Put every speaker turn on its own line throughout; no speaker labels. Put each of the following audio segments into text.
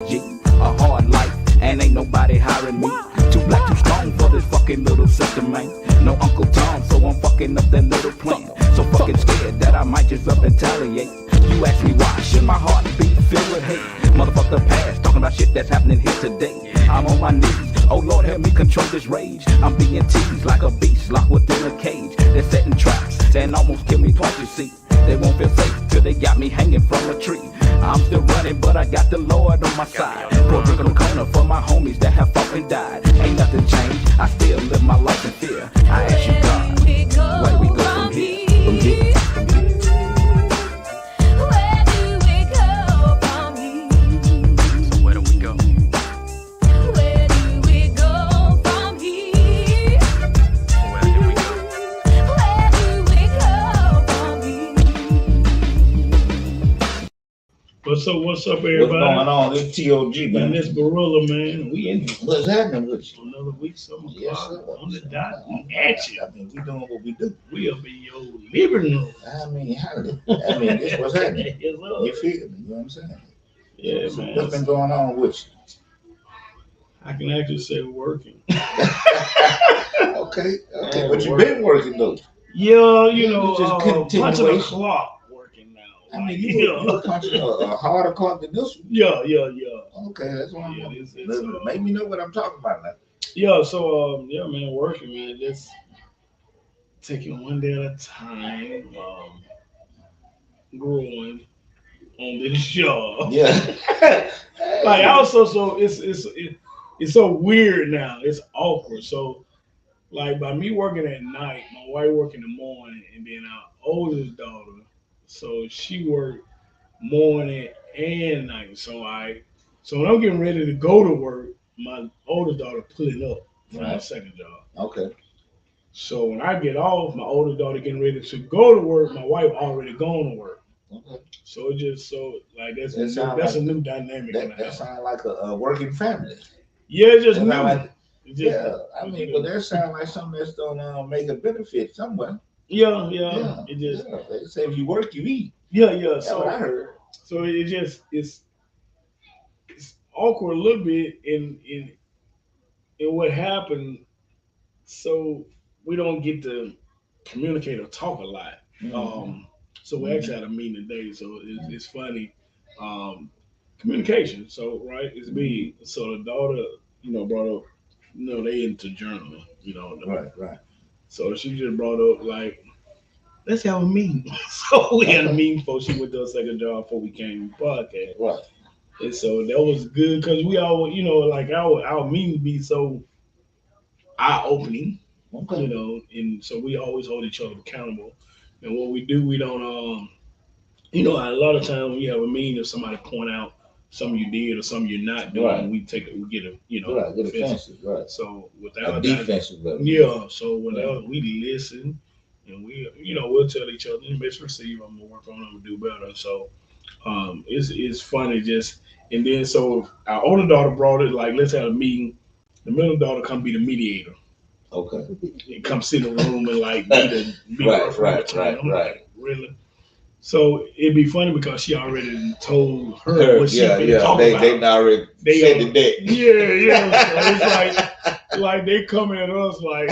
G, a hard life, and ain't nobody hiring me. Too black, too strong for this fucking little system, man. No Uncle Tom, so I'm fucking up that little plan. So fucking scared that I might just up and retaliate. You ask me why, should my heart be filled with hate? Motherfuck the past, talking about shit that's happening here today. I'm on my knees, oh Lord help me control this rage. I'm being teased like a beast locked within a cage. They're setting traps and almost kill me twice, you see. They won't feel safe till they got me hanging from a tree. I'm still running, but I got the Lord on my side. Pro drink on the corner for my homies that have fought and died. Ain't nothing changed, I still live my life in fear. I ask you God, where do we go from here? From here?
Where do we go from here?
So where do we go?
Where do we go from here?
Where do we go?
Where do we go from here?
What's up, everybody?
What's going on? This T.O.G,
And
man.
this gorilla, man. We in
What's happening with you?
another week, 7
Yes,
o'clock
sir.
on the dot at you.
I mean, we doing what we do.
We'll be your living room.
I mean, this what's happening.
Yes, sir.
You feel me? You know what I'm saying?
Yeah,
So
man.
what's been going on with
I can actually say working.
you? Okay. But you've been working though.
Yeah, you
Yeah,
know,
it's just
punching a
continuation.
clock working now.
I mean,
Like,
you were punching a harder clock than this one.
yeah.
Okay, that's what
Yeah,
I'm
it's,
Make me know what I'm talking about now.
Yeah, so yeah, man, working, man. Just taking one day at a time, growing on this job.
Yeah.
Like also, so it's so weird now. It's awkward. So like by me working at night, my wife work in the morning, and then our oldest daughter, so she worked morning and night. So when I'm getting ready to go to work, my oldest daughter pulling up from my
Right.
second job.
Okay.
So when I get off, my oldest daughter getting ready to go to work, my wife already gone to work.
Okay.
So it just so like that's
That sound
a
like-
new dynamic in the
That
house.
sounds like a working family.
Yeah, it's just
That
new.
sound like-
It's just-
Yeah, I mean, but that sounds like something that's gonna make a benefit somewhere.
yeah.
Yeah,
It just
yeah. They say if you work, you eat.
yeah.
That's what I heard.
So it just it's awkward a little bit in what happened. So we don't get to communicate or talk a lot. So we actually had a meeting today. So it's funny. Communication. So right, it's big. So the daughter, brought up, they into journaling.
Right.
So she just brought up like, let's have a meeting. So we had a meeting before she went to her second job before we came to podcast.
Right.
And so that was good because we all, like our meetings be so eye opening,
Okay.
and so we always hold each other accountable. And what we do, we don't, a lot of times when you have a meeting, if somebody point out something you did or something you're not doing,
Right.
we get a,
Right. Good
offensive.
offensive. Right.
So
A
without that,
defensive. Right.
yeah. So without we listen, and we, we'll tell each other, Miss Receive, I'm gonna work on it, I'm gonna do better. So, it's funny just, and then so our older daughter brought it like, let's have a meeting. The middle daughter come be the mediator
Okay.
and come sit in the room and like be the
Right.
between. I'm like, really? So it'd be funny because she already told her
Her,
what she
yeah.
been talking about.
They already
They
said
are-
the deck.
Yeah. So it's like they coming at us like.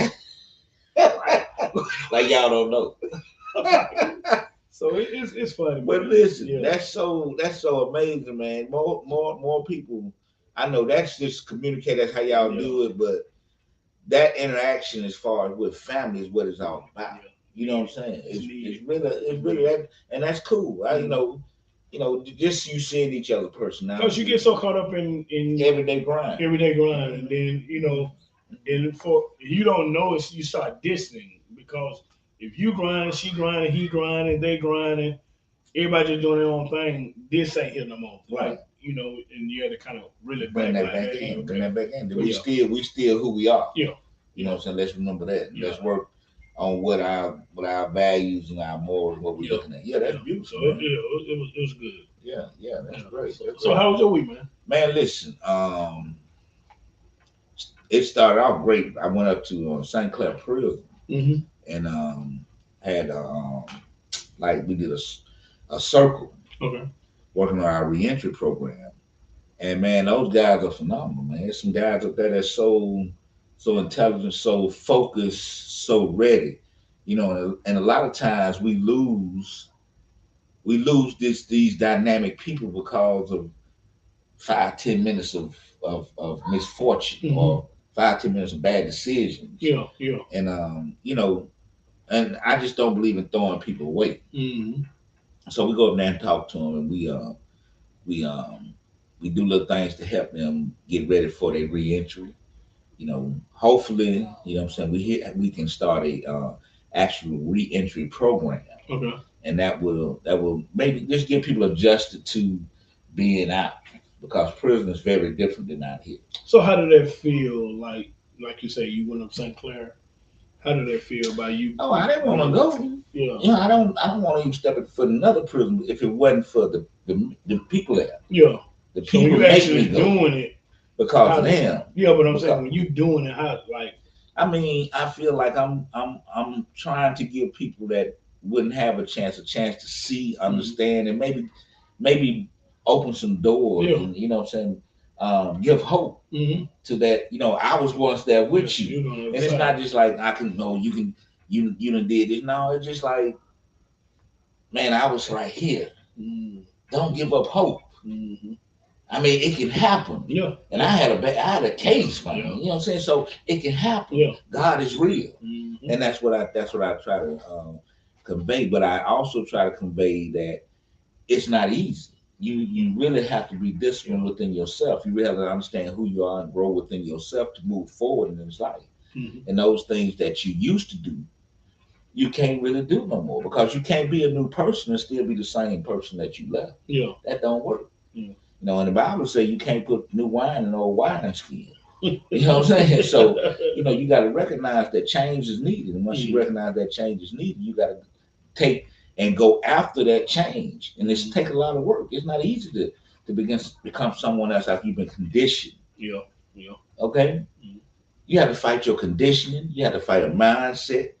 Like y'all don't know.
So it's funny.
But
man.
listen,
Yeah.
that's so amazing, man. More people. I know that's just communicate. That's how y'all
Yeah.
do it. But that interaction, as far as with family, is what it's all about.
Yeah.
You know what I'm saying?
It's
It's really that, and that's cool. Just you seeing each other personality.
Because you get so caught up in
everyday grind.
everyday grind, and then and for you don't know it, you start distancing because if you grind, she grinding, he grinding, they grinding, everybody just doing their own thing. This ain't here no more.
Right.
Like and you had to kind of really
Bring that
like,
back
hey,
in.
okay.
Bring that back in.
But
We still who we are.
Yeah.
You know what I'm saying? Let's remember that.
Yeah.
Let's work on what our values and our morals, what we're
Yeah.
looking at. Yeah, that's
So
beautiful.
it
man.
was good.
Yeah, that's
Yeah.
great.
So,
That's
so
great.
how was your week, man?
Man, listen, it started off great. I went up to St. Clair Prison
Mm-hmm.
and had we did a circle
Okay.
working on our reentry program. And man, those guys are phenomenal, man. There's some guys up there that's so intelligent, so focused, so ready. And a lot of times we lose these dynamic people because of 5-10 minutes of misfortune,
Mhm.
or 5-10 minutes of bad decisions.
Yeah, yeah.
And and I just don't believe in throwing people away.
Hmm.
So we go up there and talk to them, and we do little things to help them get ready for their reentry. Hopefully, what I'm saying, we can start a actual reentry program,
Okay.
and that will maybe just get people adjusted to being out, because prison is very different than out here.
So how did that feel? Like you say, you went up St. Clair. How did that feel by you?
Oh, I didn't want to go.
Yeah,
I don't want to even step in for another prison if it wasn't for the people there.
yeah.
The
So when
people
you
make
actually
me go
doing it,
because
how
of
did,
them.
yeah, but I'm saying
Because
when you doing it, how like
I mean, I feel like I'm trying to give people that wouldn't have a chance to see,
mhm.
understand, and maybe open some doors,
Yeah.
and what I'm saying, give hope
Mm-hmm.
to that. I was once there with
Yes,
you,
you're on the other
and it's
side.
not just like I can know you can you done did it. No, it's just like, man, I was right here.
Mm-hmm.
Don't give up hope.
Mm-hmm.
I mean, it can happen.
Yeah.
And I had a case from
Yeah.
it. You know what I'm saying? So it can happen.
Yeah.
God is real,
Mm-hmm.
and that's what I try to convey. But I also try to convey that it's not easy. You really have to be disciplined
Yeah.
within yourself. You really have to understand who you are and grow within yourself to move forward in this life.
Mm-hmm.
And those things that you used to do, you can't really do no more, because you can't be a new person and still be the same person that you left.
Yeah.
That don't work.
Yeah.
And the Bible says you can't put new wine in old wineskin. You know what I'm saying? So, you got to recognize that change is needed. And once you
Mhm.
recognize that change is needed, you got to take and go after that change. And it's
Mhm.
take a lot of work. It's not easy to become someone else after you've been conditioned.
Yeah. Yeah.
Okay?
Mhm.
You have to fight your conditioning. You have to fight a mindset.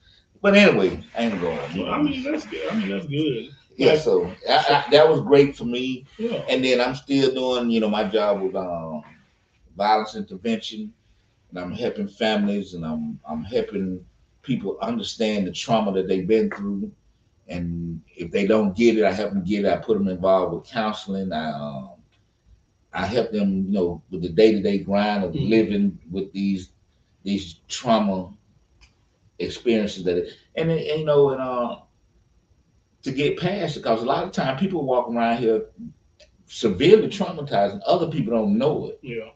But anyway, I ain't going.
Well, I mean that's good. I mean that's good.
Yeah,
Like
so that was great for me.
yeah.
And then I'm still doing, my job with violence intervention, and I'm helping families, and I'm helping people understand the trauma that they've been through. And if they don't get it, I help them get it. I put them involved with counseling. I help them, with the day to day grind of
Mhm.
living with these trauma experiences and to get past it, because a lot of time people walk around here severely traumatized, and other people don't know it.
Yeah.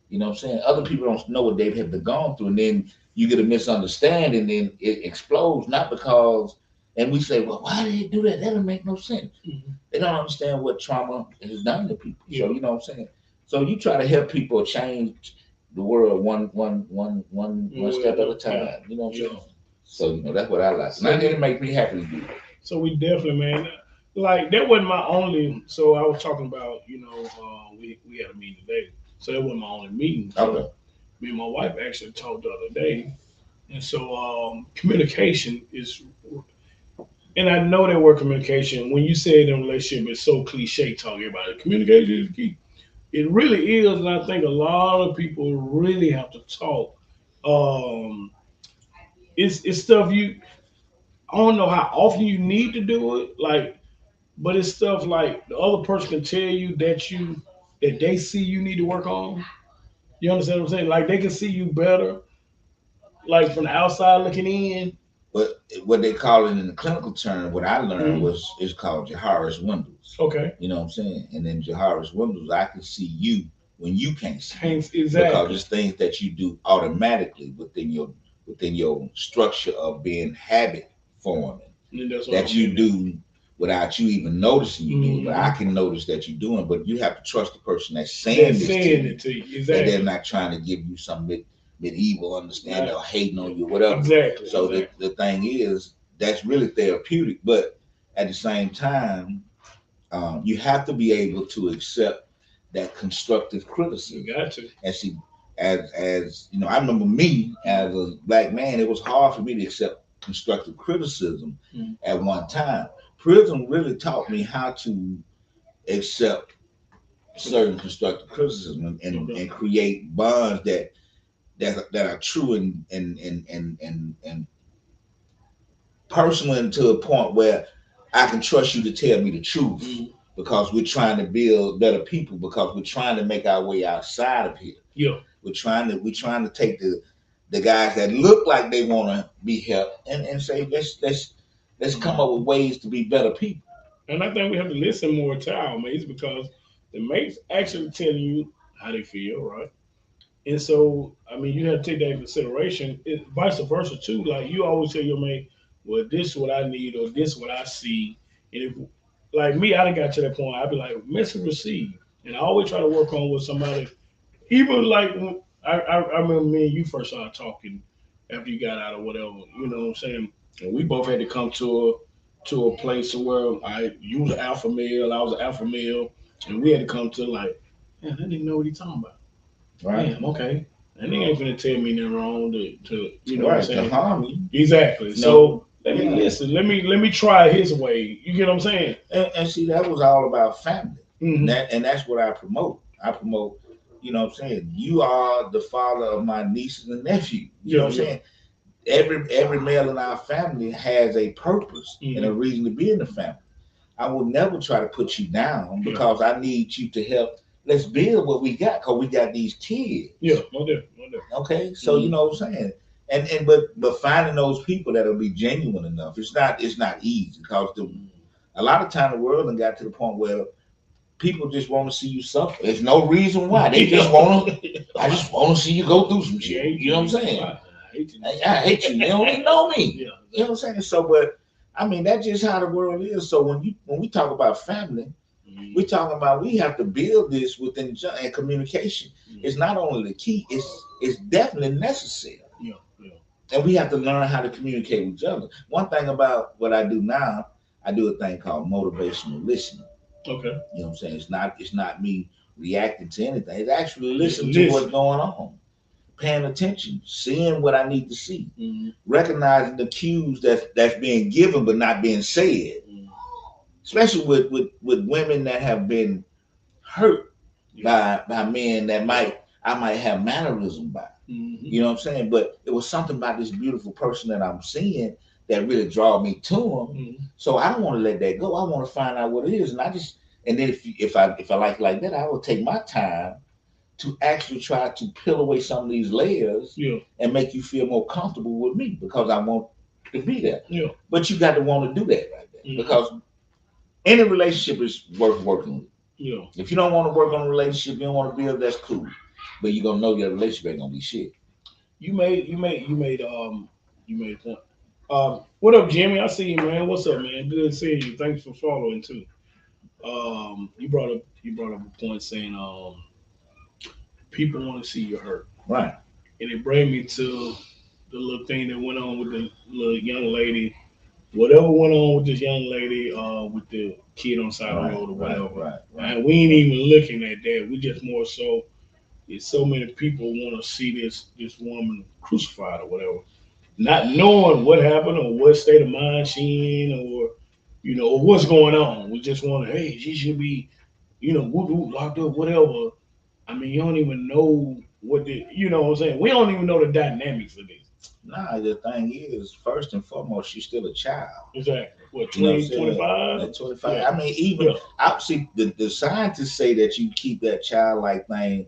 You know what I'm saying? Other people don't know what they have gone through, and then you get a misunderstanding, and then it explodes. Not because, and we say, well, why did he do that? That doesn't make no sense.
Mhm.
They don't understand what trauma has done to people.
Yeah.
So you know what I'm saying. So you try to help people change the world one
Way
step
at
at a
a
time.
time.
You know what I'm
Yeah.
saying. So that's what I like, and
So we
it makes me happy to do it.
so we definitely man like that wasn't my only so I was talking about, we had a meeting today. So that wasn't my only meeting.
Okay.
So me and my wife actually talked the other day. And so communication is and I know that word communication, when you say it in a relationship, it's so cliche talking about it. Communication is key. It really is, and I think a lot of people really have to talk. Um, it's stuff you I don't know how often you need to do it, but it's stuff like the other person can tell you that they see you need to work on. You understand what I'm saying? Like they can see you better, like from the outside looking in.
But what they call it in the clinical term, what I learned
Mhm.
was is called Jahara's windows.
Okay.
You know what I'm saying? And in Jahara's windows, I can see you when you can't see,
Hanks,
because
exactly.
it's things that you do automatically within your structure of being habit forming,
And that's what
that
I'm
you
getting at.
do without you even noticing you do it. But I
Hmm.
can notice that you're doing. But you have to trust the person that's
They're
saying this to
saying
you,
it to you.
that they're
Exactly.
not trying to give you some medieval understanding
Right.
or hating on you or whatever.
Exactly.
So
Exactly.
the thing is, that's really therapeutic. But at the same time, you have to be able to accept that constructive
You
criticism.
got to.
And see, as I remember me as a black man, it was hard for me to accept constructive criticism
Mhm.
at one time. Prison really taught me how to accept certain constructive criticism and create bonds that are true and personal, and to a point where I can trust you to tell me the truth, because we're trying to build better people, because we're trying to make our way outside of here.
Yeah.
We're trying to take the guys that look like they want to be helped and say let's come up with ways to be better people.
And I think we have to listen more to our mates, because the mates actually telling you how they feel, right? And so, I mean, you have to take that into consideration. Vice versa too. Like you always tell your mate, "Well, this is what I need, or this is what I see." And if, like me, I done got to that point. I'd be like, "Message received," and I always try to work on with somebody. Even like when I remember me and you first started talking after you got out or whatever. You know what I'm saying? And we both had to come to a place where you was an alpha male, I was an alpha male, and we had to come to like, man, I didn't even know what he's talking about.
Right.
Damn, okay. And they ain't gonna tell me nothing wrong to you know what I'm saying?
To harm you.
Exactly. So let me listen. Let me try his way. You get what I'm saying?
And see, that was all about family.
Mm-hmm.
And that's what I promote. I promote, you know what I'm saying? You are the father of my nieces and nephews. You know what I'm saying? Every male in our family has a purpose and a reason to be in the family. I will never try to put you down, because I need you to help. Let's build what we got, because we got these kids.
Yeah, no different.
Okay, so you know what I'm saying, and but finding those people that'll be genuine enough, it's not easy, because a lot of time the world done got to the point where people just want to see you suffer. There's no reason why. They just want to. I just want to see you go through some shit. You know what I'm saying? I hate you. They don't even know me. You know what I'm saying? So, but I mean, that's just how the world is. So when we talk about family, we're talking about we have to build this within and communication. It's not only the key; it's definitely necessary. And we have to learn how to communicate with each other. One thing about what I do now, I do a thing called motivational listening.
Okay.
You know what I'm saying? It's not me reacting to anything. It's actually listening to what's going on, paying attention, seeing what I need to see, recognizing the cues that's being given but not being said. Especially with women that have been hurt by men that I might have mannerism by. You know what I'm saying? But it was something about this beautiful person that I'm seeing that really draw me to him. So I don't want to let that go. I want to find out what it is, and then if I like that, I will take my time to actually try to peel away some of these layers and make you feel more comfortable with me, because I want to be there. But you got to want to do that right there, because any relationship is worth working with. If you don't want to work on a relationship, you don't want to build, that's cool. But you're gonna know your relationship ain't gonna be shit.
You made a point. What up, Jimmy? I see you, man. What's up, man? Good seeing you. Thanks for following too. You brought up a point saying people want to see you hurt.
Right.
And it brought me to the little thing that went on with the little young lady. Whatever went on with this young lady, with the kid on the side of the road or whatever. Right. And we ain't even looking at that. We just more so, it's so many people want to see this woman crucified or whatever, not knowing what happened or what state of mind she in, or or what's going on. We just want to, hey, she should be, locked up, whatever. I mean, you don't even know what I'm saying? We don't even know the dynamics of this.
Nah, the thing is, first and foremost, she's still a child.
Exactly. What, 20, 25?
At 25. Yeah. I mean, even obviously the scientists say that you keep that childlike thing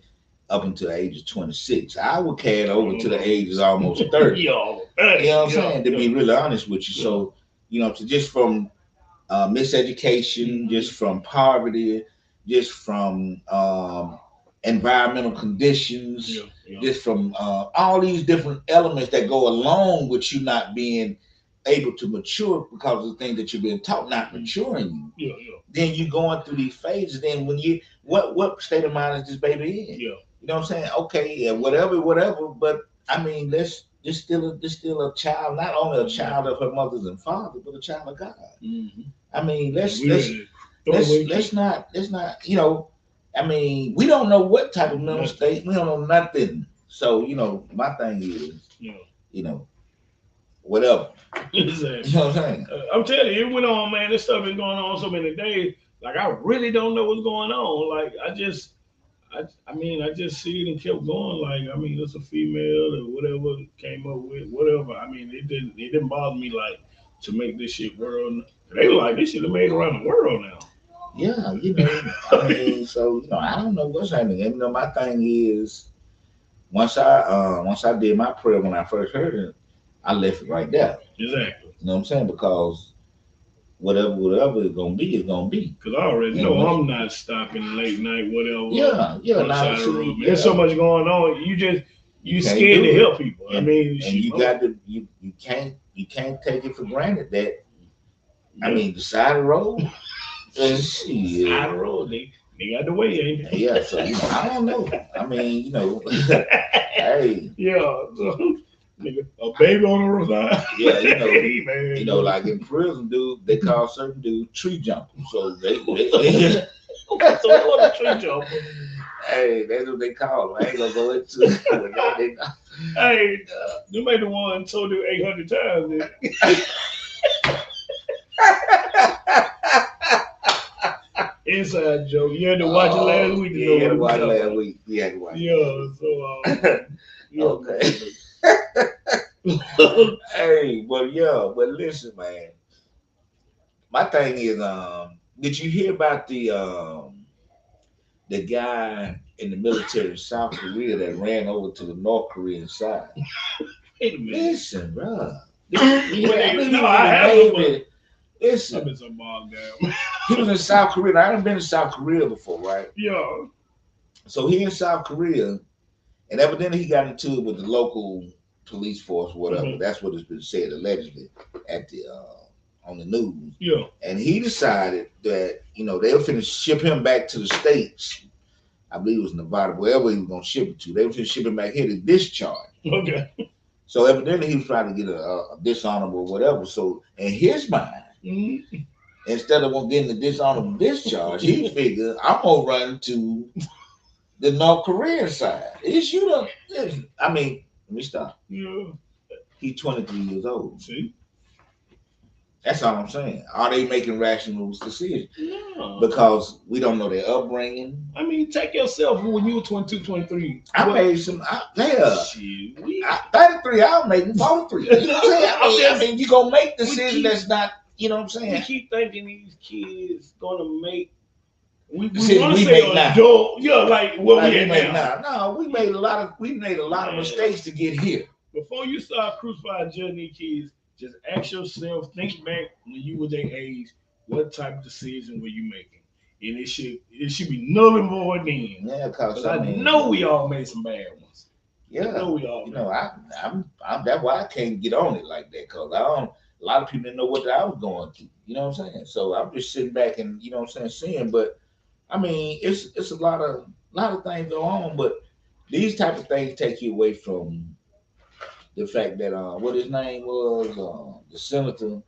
up until the age of 26. I would carry it over to the age of almost 30. You know what I'm saying? To be really honest with you. So, to just from miseducation, just from poverty, just from environmental conditions, just from all these different elements that go along with you not being able to mature because of the things that you're being taught not maturing you. Then you going through these phases. Then when you what state of mind is this baby in? You know what I'm saying? Okay, yeah, whatever. But I mean, there's still a child, not only a child of her mothers and father, but a child of God. I mean, let's not. I mean, we don't know what type of mental state. We don't know nothing. So, my thing is, whatever.
Exactly.
You know what I'm saying?
I'm telling you, it went on, man. This stuff been going on so many days. Like I really don't know what's going on. Like I mean, I just see it and kept going. Like, I mean, it's a female or whatever came up with, whatever. I mean, it didn't bother me like to make this shit world. They were like, this should have made around the world now.
Yeah, I mean, so I don't know what's happening. And, my thing is, once I did my prayer when I first heard it, I left it right there.
Exactly.
You know what I'm saying? Because whatever it's gonna be, it's gonna be.
Because I already know I'm not stopping late night, whatever.
Yeah,
on the side of the road.
yeah.
There's so much going on. You
can't
scared
do
to
it.
help people. I
And,
mean,
and you got to you can't take it for granted that I mean the side of the road. Shit.
Side of the road, they got the way, ain't they?
Yeah, so I don't know. I mean, hey,
Yeah, so, nigga, a baby on the roadside.
yeah,
Hey, man.
like in prison, dude, they call certain dudes tree jumpers. So they
So what a tree jumper.
hey, that's what they call them. I ain't gonna go into it.
Hey, you made the one told you 800 times. Inside joke. You had to watch it last week to
Yeah,
know
you had to
what
watch it
it was
last week. You had to watch it.
Yeah, so
Okay. Hey, but listen, man. My thing is, did you hear about the guy in the military in South Korea that ran over to the North Korean side?
wait a minute.
Listen, bro. Listen,
I've been so bogged down.
he was in South Korea. I haven't been to South Korea before, right?
Yeah.
So he in South Korea, and evidently he got into it with the local police force, whatever.
Mhm.
That's what has been said allegedly at the on the news.
Yeah.
And he decided that they were finna ship him back to the States. I believe it was Nevada, wherever he was gonna ship it to. They were finna ship him back here to discharge.
Okay.
So evidently he was trying to get a dishonorable whatever. So in his mind,
Mm-hmm.
instead of getting the dishonorable discharge, he figured I'm gonna run to the North Korean side. I mean, let me stop.
Yeah.
He's 23 years old.
See?
That's all I'm saying. Are they making rational decisions?
No.
Because we don't know their upbringing.
I mean, take yourself when you were 22, 23.
I made some. Yeah.
Shit.
33. I'll make 43. You know what I'm saying? I mean, you gonna make decisions that's not. You know what I'm
We
saying?
keep thinking these kids gonna make. We
Decisions
want
we
to say
make now.
adult. Yeah, like what
Like
we
we
at
made
now.
now. No, we made a lot of mistakes to get here.
Before you start crucifying judging these kids, just ask yourself, think back when you were their age, what type of decision were you making? And it should be null and void then.
Yeah, because
I know we all made some bad ones.
Yeah,
I know we all made.
I'm that's why I can't get on it like that, because a lot of people didn't know what I was going through. You know what I'm saying? So I'm just sitting back and seeing. But I mean, it's a lot of things go on, but these type of things take you away from the fact that what his name was, the senator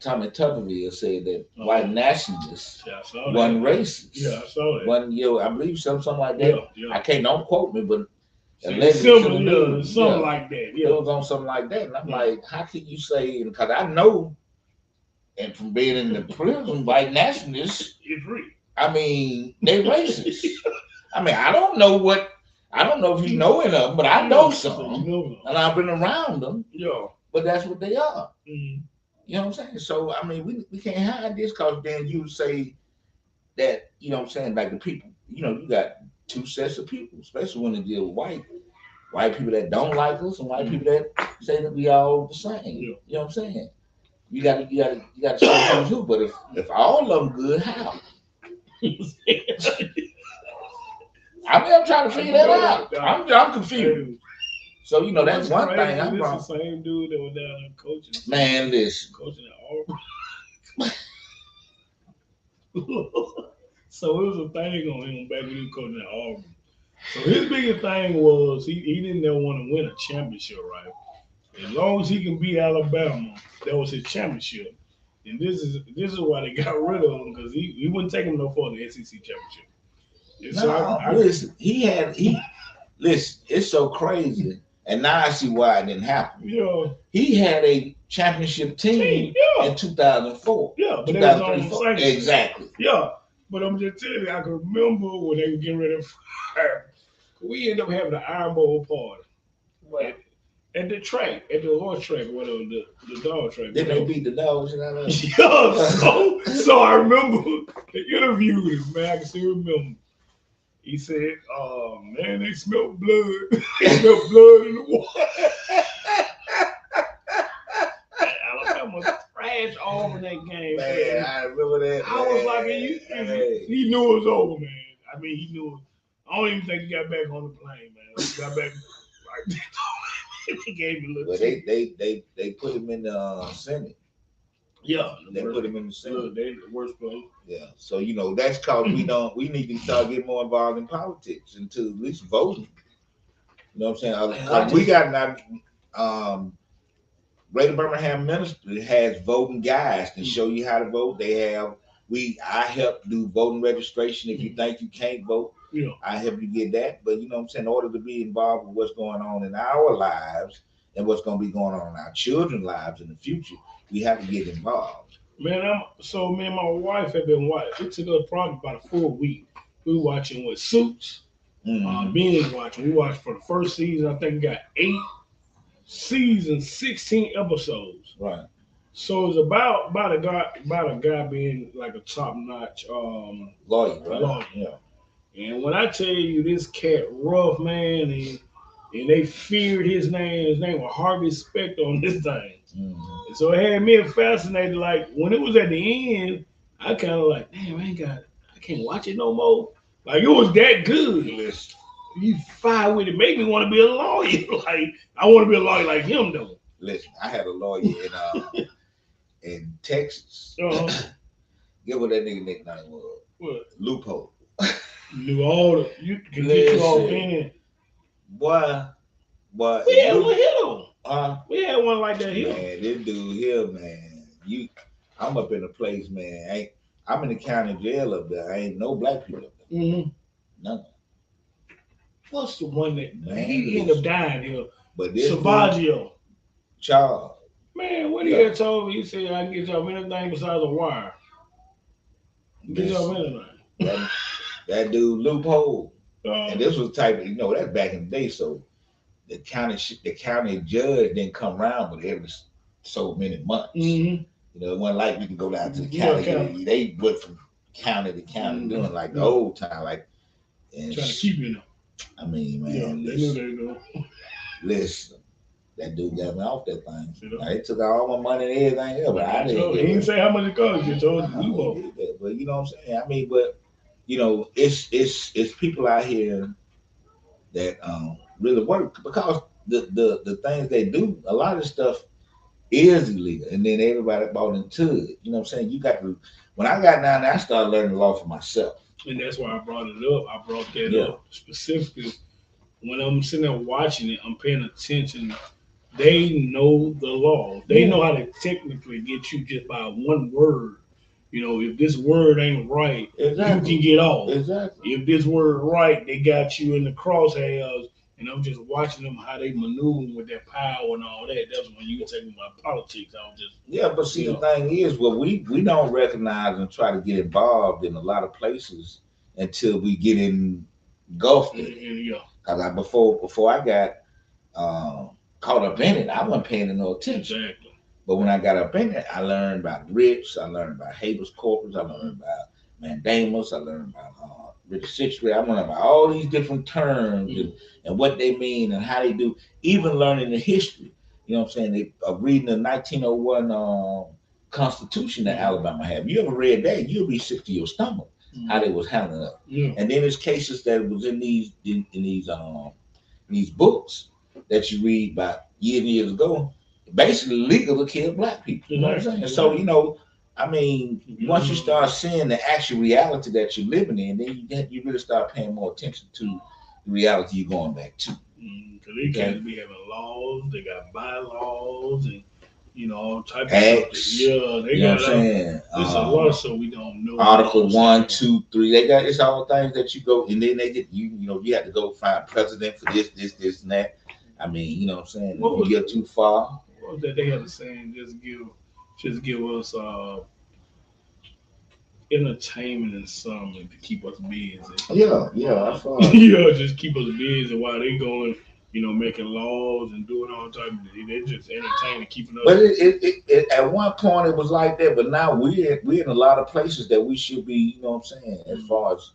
Tommy Tuberville said that white nationalists
Yeah, I saw that.
wasn't racist.
Yeah, I saw that.
Wasn't, I believe something like that.
Yeah.
I can't, don't quote me, but
Something like that.
it
Yeah.
was on something like that. And I'm like, how can you say, because I know, and from being in the prison, white nationalists,
It's real.
I mean, they racist. I mean, I don't know if you know any of them, but I know some. And I've been around them,
Yeah.
but that's what they are.
Mm-hmm.
You know what I'm saying? So, I mean, we can't hide this, because then you say that, you know what I'm saying, like the people, you got two sets of people, especially when they deal with white people that don't like us and white people that say that we all the same.
Yeah.
You know what I'm saying? You gotta say who's who, but if all of them good, how? I mean, I'm trying to figure that out. I'm confused. So that's one thing. I'm
the same dude that was down there coaching.
Man, listen.
Coaching at Auburn. So it was a thing on him back when he was coaching at Auburn. So his biggest thing was he didn't ever want to win a championship, right? As long as he can beat Alabama, that was his championship. And this is why they got rid of him, because he wouldn't take him no further the SEC championship. And
Listen, listen, it's so crazy. And now I see why it didn't happen.
Yeah.
He had a championship team in 2004.
Yeah, but they was on the same.
Exactly.
Yeah, but I'm just telling you, I can remember when they were getting ready to fire. We ended up having an Iron Bowl party.
Well,
at the track, at the horse track, whatever, the dog track.
Didn't they beat the dogs and all that?
Yeah, so I remember the interview with him, man. I can still remember. He said, "Oh man, they smelled blood. They smelled blood in the water." Alabama trash all in that game.
Man, I remember that.
I was like, he knew it was over, man. I mean, he knew it. I don't even think he got back on the plane, man. He got back right. He gave me a little.
Well, they put him in the Senate.
Yeah,
they put him in the Senate.
Look, they the worst place.
Yeah, so that's cause we need to start getting more involved in politics and to at least voting. You know what I'm saying? We got Greater Birmingham Ministry has voting guides to show you how to vote. They have I help do voting registration if you think you can't vote.
Yeah.
I help you get that. But you know what I'm saying, in order to be involved with what's going on in our lives and what's going to be going on in our children's lives in the future, we have to get involved.
Man, me and my wife have been watching. It took us probably about a 4 week. We were watching with Suits. Binge watching. We watched for the first season. I think we got 8 seasons, 16 episodes.
Right.
So it's about a guy being like a top notch
lawyer, right?
Lawyer.
Yeah.
And when I tell you this cat rough, man, and they feared his name. His name was Harvey Specter on this thing. And so it had me fascinated. Like when it was at the end, I kind of like, damn, I can't watch it no more. Like it was that good.
Yes.
You fight with it, made me want to be a lawyer. Like I want to be a lawyer like him though.
Listen, I had a lawyer in Texas.
Uh-huh.
Get what that nigga nickname was?
What?
Loophole.
Knew all the you can get you all in.
Boy.
We had one here. We had one like that here.
Man, this dude here, man. I'm up in a place, man. I'm in the county jail up there. Ain't no black people up there.
Mm-hmm.
None.
What's the one that
Man,
he ended up dying here?
But this
Savaggio.
Charles.
Man, what he had told me, he said I can get y'all anything besides a wire. Get y'all anything.
That dude Loophole. And this was type of, that's back in the day, so the county judge didn't come around but every so many months.
Mm-hmm.
It wasn't like we can go down to the county. They went from county to county doing like the old time, and
trying to keep you.
I mean, man,
yeah, they knew they go.
Listen, that dude got me off that thing. Now, they took all my money and everything else, but I didn't.
He didn't say how much it cost. You told him.
But you know what I'm saying? I mean, but it's people out here that really work because the things they do, a lot of stuff is illegal, and then everybody bought into it. You know what I'm saying? You got to. When I got down there, I started learning the law for myself.
And that's why I brought it up. I brought that up specifically. When I'm sitting there watching it, I'm paying attention. They know the law. They know how to technically get you just by one word. If this word ain't right, you can get off.
Exactly.
If this word right, they got you in the crosshairs. And I'm just watching them how they maneuver with their power and all that. That's when you can take me about politics. I was just
but see the thing is, we don't recognize and try to get involved in a lot of places until we get engulfed in it. Because before I got caught up in it, I wasn't paying no attention.
Exactly.
But when I got up in it, I learned about writs, I learned about habeas corpus, I learned about mandamus, I learned about writ situation. I learned about all these different terms and what they mean and how they do. Even learning the history. You know what I'm saying? Reading the 1901 Constitution that Alabama had. You ever read that? You'll be sick to your stomach. How they was handling it.
Yeah.
And then there's cases that was in these books that you read about years and years ago, basically legal to kill black people. You know what I'm saying? So I mean, once you start seeing the actual reality that you're living in, then you really start paying more attention to the reality you're going back to.
Because they can't be having laws, they got bylaws and all types
of
stuff. Yeah, they got saying. There's a lot, so we don't know.
Article 1, 2, 3. They got it's all things that you go and then they get you have to go find precedent for this, and that. I mean, you know what I'm saying?
What
If
was
you get too far,
what was that they had a saying? Just give us entertainment and something to keep us busy.
yeah, I saw it.
Yeah, just keep us busy while they going, making laws and doing all type of. They just entertaining, keeping us.
But at one point it was like that, but now we're in a lot of places that we should be, you know what I'm saying, as far as,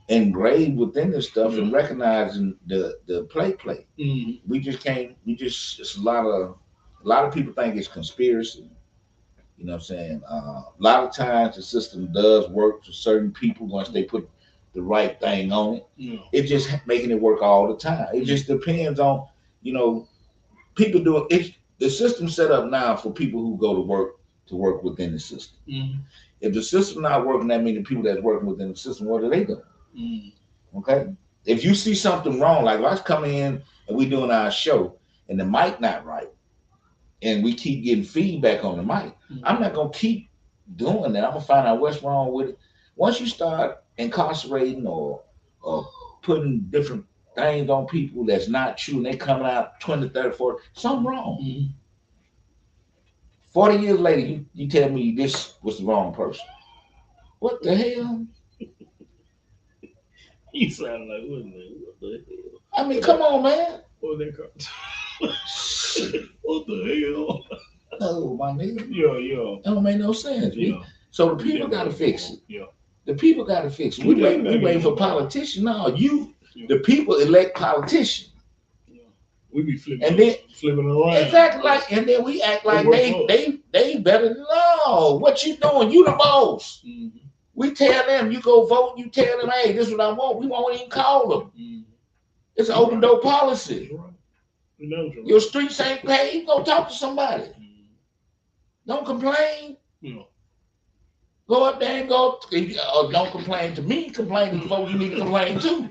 engraved within this stuff and recognizing the play.
Mm-hmm.
We just can't. We just it's a lot of people think it's conspiracy. You know what I'm saying? A lot of times the system does work for certain people once they put the right thing on it.
Yeah.
It just making it work all the time. It just depends on, you know, people do it. The system set up now for people who go to work within the system.
Mm-hmm.
If the system not working, that means the people that's working within the system, what are they doing?
Mm-hmm.
Okay. If you see something wrong, like if I was coming in and we doing our show and the mic not right, and we keep getting feedback on the mic, I'm not gonna keep doing that. I'm gonna find out what's wrong with it. Once you start incarcerating or putting different things on people that's not true and they coming out 20, 30, 40, something wrong.
Mm-hmm.
40 years later, you tell me this was the wrong person. What the hell?
You sound like what the hell?
I mean, come on, man.
What they call? What the hell?
No, my nigga.
Yeah.
That don't make no sense.
Yeah.
So the people got to fix it.
Yeah.
The people got to fix it. We wait for politicians. No, the people elect politicians.
Yeah. We be flipping,
and then
flipping around.
Exactly, and then we act like they better than no. What you doing? You the boss.
Mm-hmm.
We tell them you go vote. You tell them, hey, this is what I want. We won't even call them.
Mm-hmm.
It's an open door policy.
Right.
Your streets ain't paid. Go talk to somebody. Mm-hmm. Don't complain.
Yeah.
Go up there and don't complain to me. Complain to the folks you need to complain to.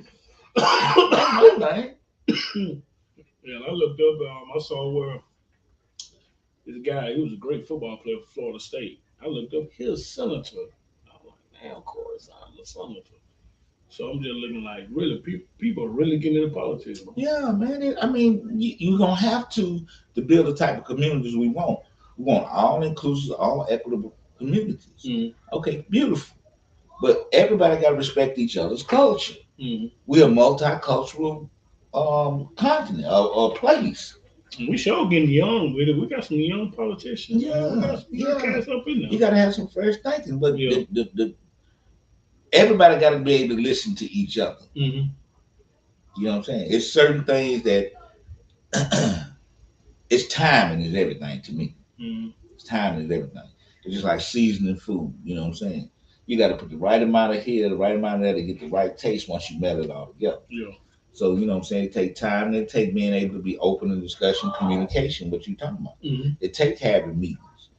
That's my thing.
Yeah, I looked up. I saw where this guy. He was a great football player for Florida State. I looked up his senator. I was like, man, of course I'm a senator. So I'm just looking like really people are really getting into politics. Man.
Yeah, man. I mean, you're gonna have to build the type of communities we want. We want all inclusive, all equitable communities.
Mm-hmm.
Okay, beautiful. But everybody got to respect each other's culture.
Mm-hmm.
We're a multicultural continent or place.
We sure getting young with it. We got some young politicians.
Yeah,
Cats up in there.
You got to have some fresh thinking, but everybody got to be able to listen to each other.
Mm-hmm.
You know what I'm saying? It's certain things that it's timing is everything to me.
Mm-hmm.
It's timing is everything. It's just like seasoning food. You know what I'm saying? You got to put the right amount of here, the right amount of there to get the right taste once you melt it all together.
Yeah.
So, you know what I'm saying? It takes time and it takes being able to be open in discussion, communication, what you talking about.
Mm-hmm.
It takes having meetings.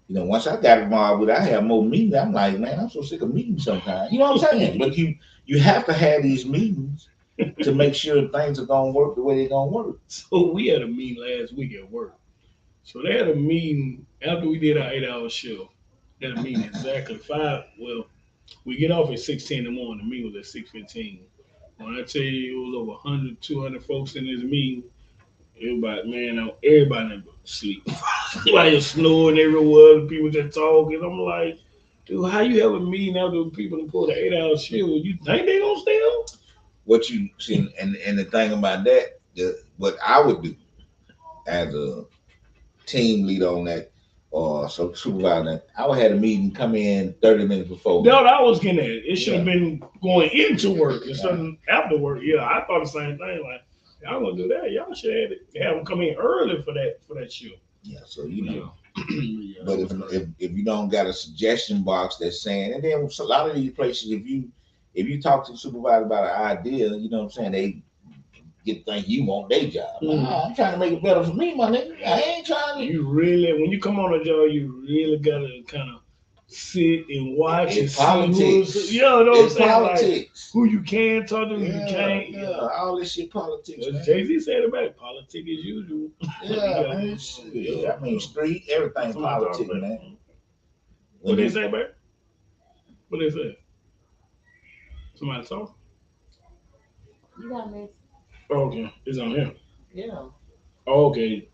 You know, once I got involved with it, I have more meetings. I'm like, man, I'm so sick of meetings sometimes. You know what I'm saying? But you have to have these meetings to make sure things are going to work the way they're going to work.
So we had a meeting last week at work. So they had a meeting after we did our 8-hour show. They had a meeting exactly 5. Well, we get off at 6:10 in the morning. The meeting was at 6:15. When I tell you it was over 100, 200 folks in this meeting, everybody sleep. Like snoring everywhere, people just talking. I'm like, dude, how you have a meeting after people to pull the 8-hour shift? You think they gonna stay up?
What you see, and the thing about that, what I would do as a team leader on that, or so supervisor, I would have a meeting come in 30 minutes before.
No, I was getting at it. It should have been going into work instead of after work. Yeah, I thought the same thing. Like, y'all gonna do that? Y'all should have them come in early for that show.
Yeah, so you know.
Yeah.
But if you don't got a suggestion box that's saying, and then a lot of these places, if you talk to the supervisor about an idea, you know what I'm saying, they get to think you want their job. I'm trying to make it better for me, my nigga. I ain't trying to.
You really, when you come on a job, you really gotta kind of sit and watch
it's
and
politics.
See who's, you know what I'm saying?
Politics.
Like, who you can talk to, who you can't.
Yeah, all this shit politics.
Jay-Z said about it, politics as usual.
Yeah, man. I mean, street, everything politics, man.
What they say, babe? What they say? Somebody talk?
You got me.
Oh, okay, it's on him.
Yeah.
Okay.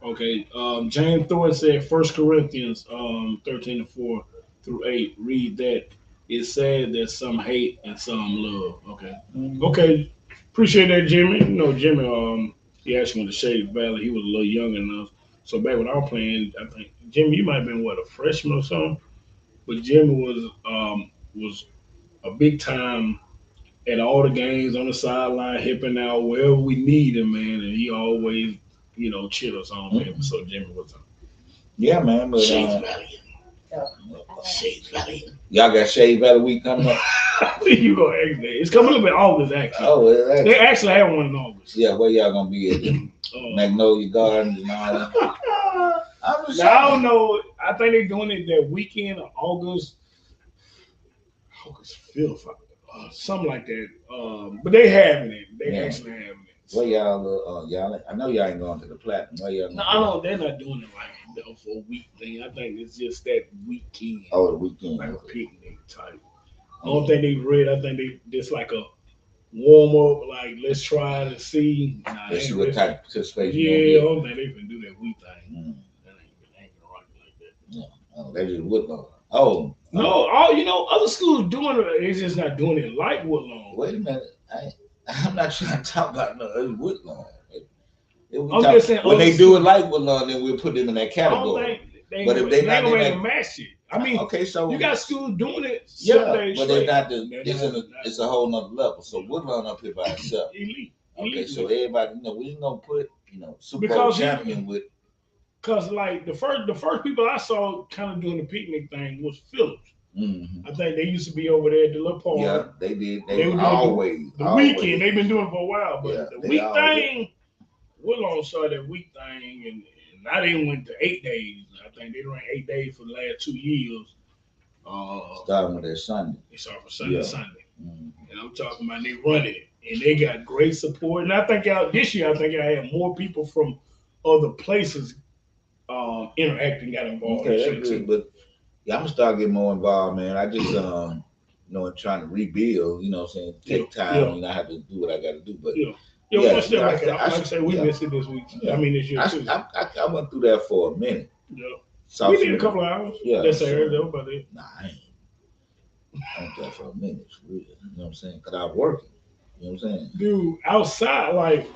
Okay. James Thornton said First Corinthians 13:4 through 8. Read that. It's sad that some hate and some love. Okay.
Mhm.
Okay. Appreciate that, Jimmy. You know, Jimmy, he actually went to Shade Valley. He was a little young enough. So back when I was playing, I think Jimmy, you might have been what, a freshman or something? But Jimmy was a big time at all the games on the sideline, hipping out wherever we need him, man. And he always, cheer us on, man.
Mhm.
So Jimmy was
Yeah, man. But
Shades Valley.
Yeah.
Shades Valley.
y'all got Shade Valley week coming up.
You gonna ask that? It's coming up in August, actually.
Oh, well,
They actually have one in August.
yeah. Where y'all gonna be at? The Magnolia Gardens and all that. I'm just
Now I don't
saying.
know. I think they're doing it that weekend of August 5th, something like that. But they having it. They
Yeah.
actually having it.
Where y'all? I know y'all ain't going to the Platinum. Where y'all?
No, I don't. They're not doing it like for a week thing. I think it's just that weekend,
Oh, the weekend.
like a
Okay.
picnic type. I don't think they read. I think they just like a warm up. Like let's try to see. Nah,
Let's
they
see
ain't
what
really-
type of participation.
Yeah, I
you
don't think they can do that week thing.
Mm.
That ain't gonna rock it like that.
Yeah. Oh, they just Woodlawn. Oh.
No, all other schools doing it. It's just not doing it like Woodlawn.
Wait a minute. I'm not trying to talk about no Woodlawn.
I'm just saying
when
other
they do it like Woodlawn, then we'll put them in that
I don't
category.
think they.
But if
they
they not
ain't gonna
in
make a match it. I mean,
okay, so
you got schools doing it.
yeah,
7 days
but they're
straight.
not
They're
it's a whole nother level. So Woodlawn up here by itself.
elite.
Okay,
Elite.
so everybody, we ain't gonna put, Super Bowl
Because
champion with.
Cause like the first people I saw kind of doing the picnic thing was Phillips.
Mhm.
I think they used to be over there at the little park.
Yeah, they did.
They
They
were
were
doing
always
The
always.
weekend they've been doing it for a while, but
Yeah,
the
they
week
always-
thing, Woodlawn started that week thing, and now they went to 8 days. I think they ran 8 days for the last 2 years.
Starting with that Sunday.
They started from Sunday
Yeah.
to Sunday,
Mhm.
and I'm talking about they running it, and they got great support. And I think this year, I think I had more people from other places interacting, got involved.
Okay,
this
that's
year,
good.
too.
But yeah, I'm gonna start getting more involved, man. I just trying to rebuild. What I'm saying, take time.
Yeah.
I have to do what I got to do. But
Yeah,
Yeah,
one step
yeah,
back.
I-
Like I say, we
yeah.
missed it this week.
Yeah.
I mean, this year too.
I went through that for a minute.
Yeah.
Saw
We
some
did a
of
couple of hours.
Yeah,
That's
so-
Saturday though, but
Nah, I ain't. I went there for a minute, for real. You know what I'm saying? Cause I was working. You know what I'm saying?
dude, outside, like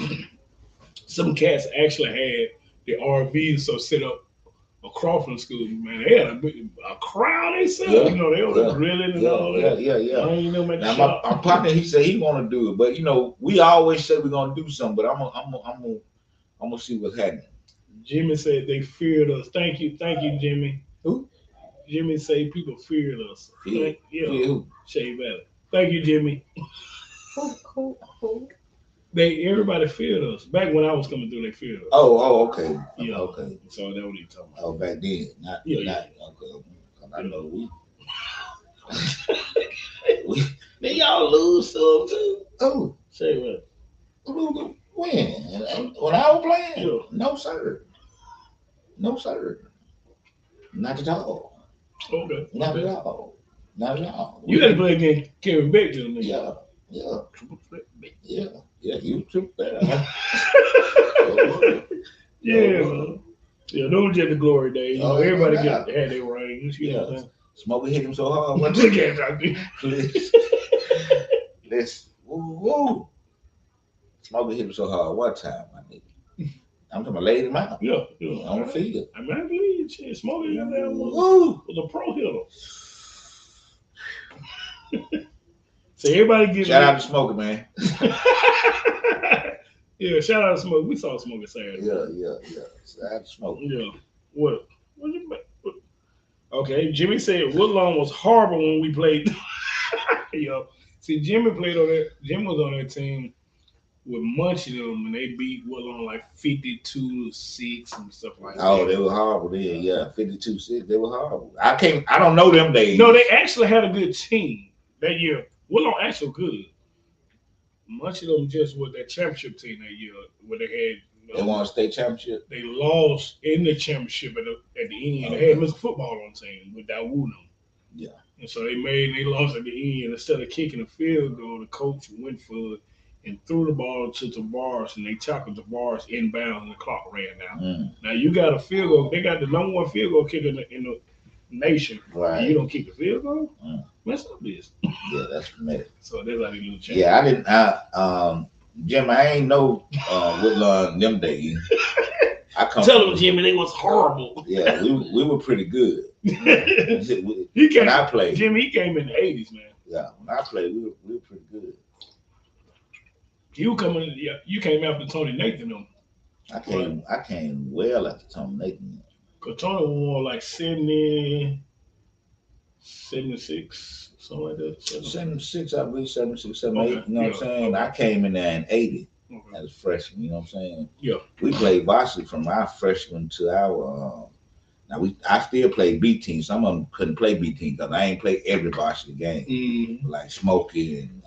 some cats actually had the RVs so set up across from the school. Man, they had a crowd. They said,
Yeah,
they were
yeah,
grilling and all
Yeah,
that.
yeah, yeah.
I ain't know at the
Now
shop.
my partner, he said he want to do it, but we always say we're gonna do something. But I'm gonna see what's happening.
Jimmy said they feared us. Thank you, Jimmy.
Who?
Jimmy said people feared us.
Fear
Yeah,
who?
Shea Valley. Thank you, Jimmy.
Who?
Everybody feared us. Back when I was coming through, they feared us.
Oh, okay.
Yeah.
Okay.
So that's what he talking about.
Oh, back then, not
Yeah,
not okay. I know
Then y'all lose some too.
Oh,
Say what?
when? When I was playing?
Yeah.
No sir. No sir. Not at all.
Okay.
Not at all. Not at all.
You had to play against Kevin Bacon.
Yeah. Yeah.
Triple threat, baby.
Yeah. Yeah. You took that.
Yeah.
Oh,
Yeah, those just the glory days.
Oh,
Everybody
yeah.
had their rings. You know what I'm saying?
Smokey hit him so hard. One
Look
time.
at that.
Let's woo. Smokey hit him so hard one time, my nigga. I'm talking about laid him out
Yeah.
on the field.
I mean, I believe you. Smoking got that one.
Woo.
Was a pro hitter. So everybody get
Shout out to Smokey, man.
Yeah, shout out to Smoke. We saw Smoke Saturday.
Yeah. Shout out to Smokey.
Yeah. What you what? Okay, Jimmy said Woodlawn was horrible when we played. Yo, see, Jimmy played on that. Jim was on that team with Munchie them, and they beat Woodlawn like 52-6 and stuff like that.
Oh, they were horrible then. Yeah, 52-6. They were horrible. I don't know them days.
No, they actually had a good team that year. Woodlawn actually good. Much of them just with that championship team that year, where they had.
They won a state championship.
They lost in the championship at the end.
Okay.
They had Mr. Football on the team with Dawood.
Yeah.
And so they lost at the end. Instead of kicking a field goal, the coach went for it and threw the ball to Tavares, and they tackled Tavares inbound, and the clock ran out.
Mm,
Now you got a field goal. They got the number one field goal kicker in the nation. And you
right.
don't kick the field goal?
Mm.
Mess up this.
Yeah, that's messy.
So that's how they lose chance.
Yeah, I didn't. Jim, I ain't know Woodlawn them days. I come.
Tell
from-
them, Jimmy, they was horrible.
Yeah, we were pretty good.
he
When
came.
I played,
Jimmy, he came in the '80s, man.
yeah, when I played, we were pretty good.
You coming? Yeah, you came after Tony Nathan them.
I came well after Tom Nathan.
Cause Tony won like 70, 76, something like that.
76, I believe 76, 78.
Okay,
You know what I'm
yeah,
saying?
okay.
I came in there in 80
Okay.
as a freshman. You know what I'm saying?
Yeah.
We played varsity from our freshman to our. I still played B team. Some of them couldn't play B team because I ain't played every varsity game.
Mm-hmm.
Like Smokey and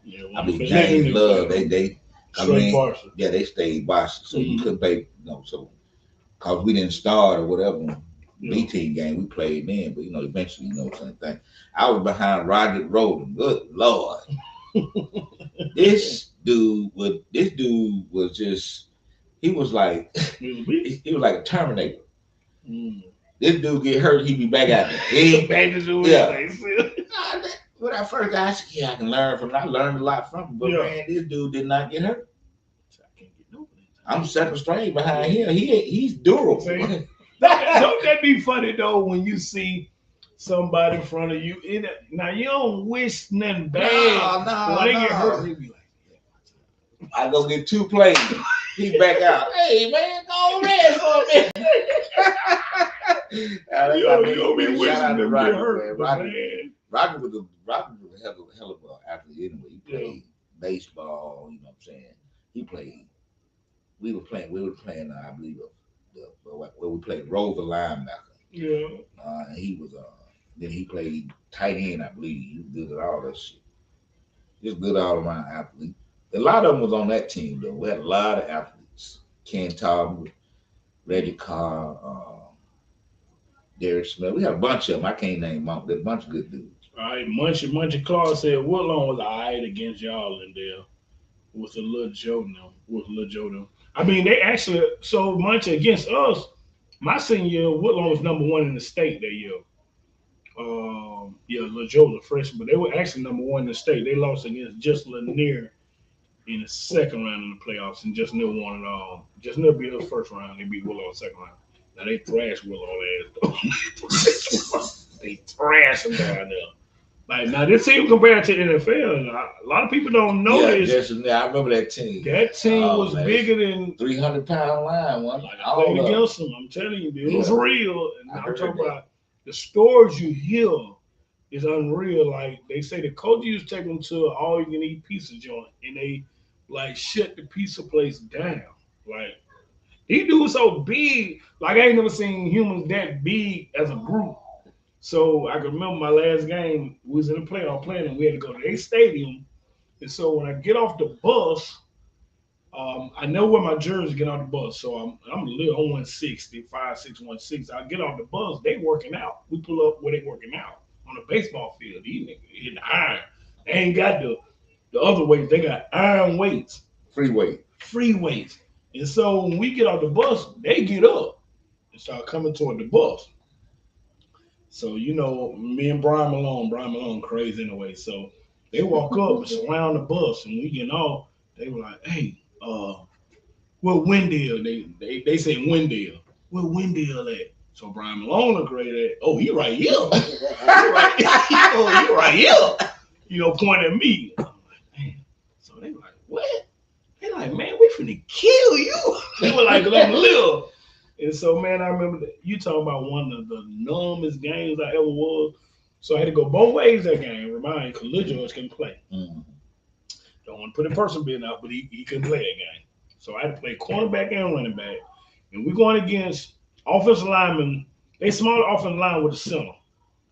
Yeah,
I mean James Love. They I mean,
varsity.
yeah, they stayed varsity, so you
Mhm.
couldn't play. So because we didn't start or whatever.
Yeah.
B team game we played then, but eventually, same thing. I was behind Roger Roden. Good Lord. this dude was just he was like he was like a Terminator.
Mm.
This dude get hurt, he be back out there. He
Back to do
Yeah.
it.
when I first got, I said, yeah, I can learn from him. I learned a lot from him, but
Yeah.
man, this dude did not get hurt.
I can't get nobody.
I'm second string behind him. He's durable.
See? Don't that be funny though when you see somebody in front of you? Now you don't wish nothing bad.
No,
When they get
no.
hurt, they be like,
I go get 2 plays. He back out. Hey man, go rest for a minute.
you don't be wishing
Shout out to
them
Roger,
get hurt,
man.
man.
Roger was a hell of an athlete anyway. He played baseball, you know what I'm saying? He played. We were playing, I believe, where we played Rover linebacker.
Yeah.
And he was, then he played tight end, I believe. He was good at all that shit. Just good all around athlete. A lot of them was on that team, though. We had a lot of athletes. Ken Talbot, Reggie Carr, Derek Smith. We had a bunch of them. I can't name them. There's a bunch of good dudes.
All right, Munchy Clark said Woodlawn was all right against y'all in there with a little Joe now. I mean, they actually, so Munchy against us, my senior year, Woodlawn was number one in the state that year. Lil Joe was a freshman, but they were actually number one in the state. They lost against Just Lanier in the second round in the playoffs, and Just Neil won it all. Just Neil beat us first round. They beat Woodlawn in the second round. Now they thrashed Woodlawn ass though. They thrashed them down there. Like now, this team compared to the NFL, and a lot of people don't know this.
I remember that team.
That team was
man.
bigger than.
300-pound line one.
Like I played against them. I'm telling you, it was
Yeah.
real. And
I
I'm
heard
talking
that.
about the stories you hear is unreal. Like they say, the coach used to take them to an all-you-can-eat pizza joint, and they like shut the pizza place down. Like he do so big. Like I ain't never seen humans that big as a group. So I can remember my last game, we was in the playoff playing, and we had to go to their stadium. And so when I get off the bus, I know where my jersey get off the bus. So I'm a little on 160, 5'6", 160. I get off the bus, they working out. We pull up where they working out on the baseball field. These niggas hitting iron. They ain't got the other weights. They got iron weights.
Free weights.
And so when we get off the bus, they get up and start coming toward the bus. So, me and Brian Malone crazy anyway. So they walk up and surround the bus, and we get off. They were like, hey, where Wendell? They say Wendell. Where Wendell at? So Brian Malone agreed at, oh, he right here. He right here. Point at me. I'm like, man. So they were like, what? They like, man, we finna kill you. They were like, I'm little. And so, man, I remember you talking about one of the numbest games I ever was. So I had to go both ways that game. Remind you, because Lil George couldn't play.
Mm-hmm.
Don't want to put a person being out, but he couldn't play that game. So I had to play cornerback and running back. And we're going against offensive linemen. They small offensive line with a center.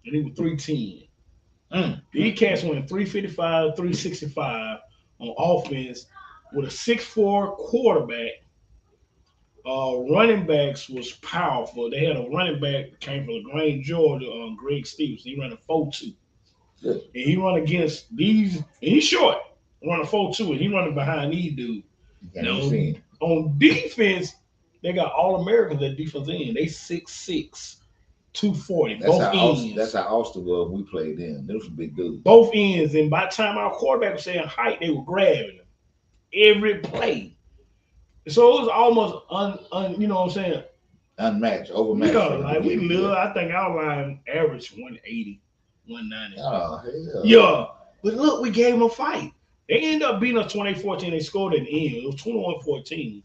And he was 310. These cats went 355, 365 on offense with a 6'4" quarterback. Running backs was powerful. They had a running back that came from LaGrange, Georgia, Greg Stevenson. He ran a 4.2.
Good.
And he run against these, and he's short. run a 4-2, and he running behind these dudes.
You can't
Now,
even see him.
on defense, they got all Americans at defense end. They 6'6", 240,
That's
both
how
ends.
That's how Austin was. When we played them. They was some big dudes.
Both ends. And by the time our quarterback was saying height, they were grabbing them every play. So it was almost you know what I'm saying?
Unmatched, overmatched.
Yeah,
from the
like we
beginning,
live.
yeah.
I think our line averaged 180, 190.
Oh hell.
Yeah. But look, we gave them a fight. They ended up beating us 28-14. They scored at the end. It was 21-14.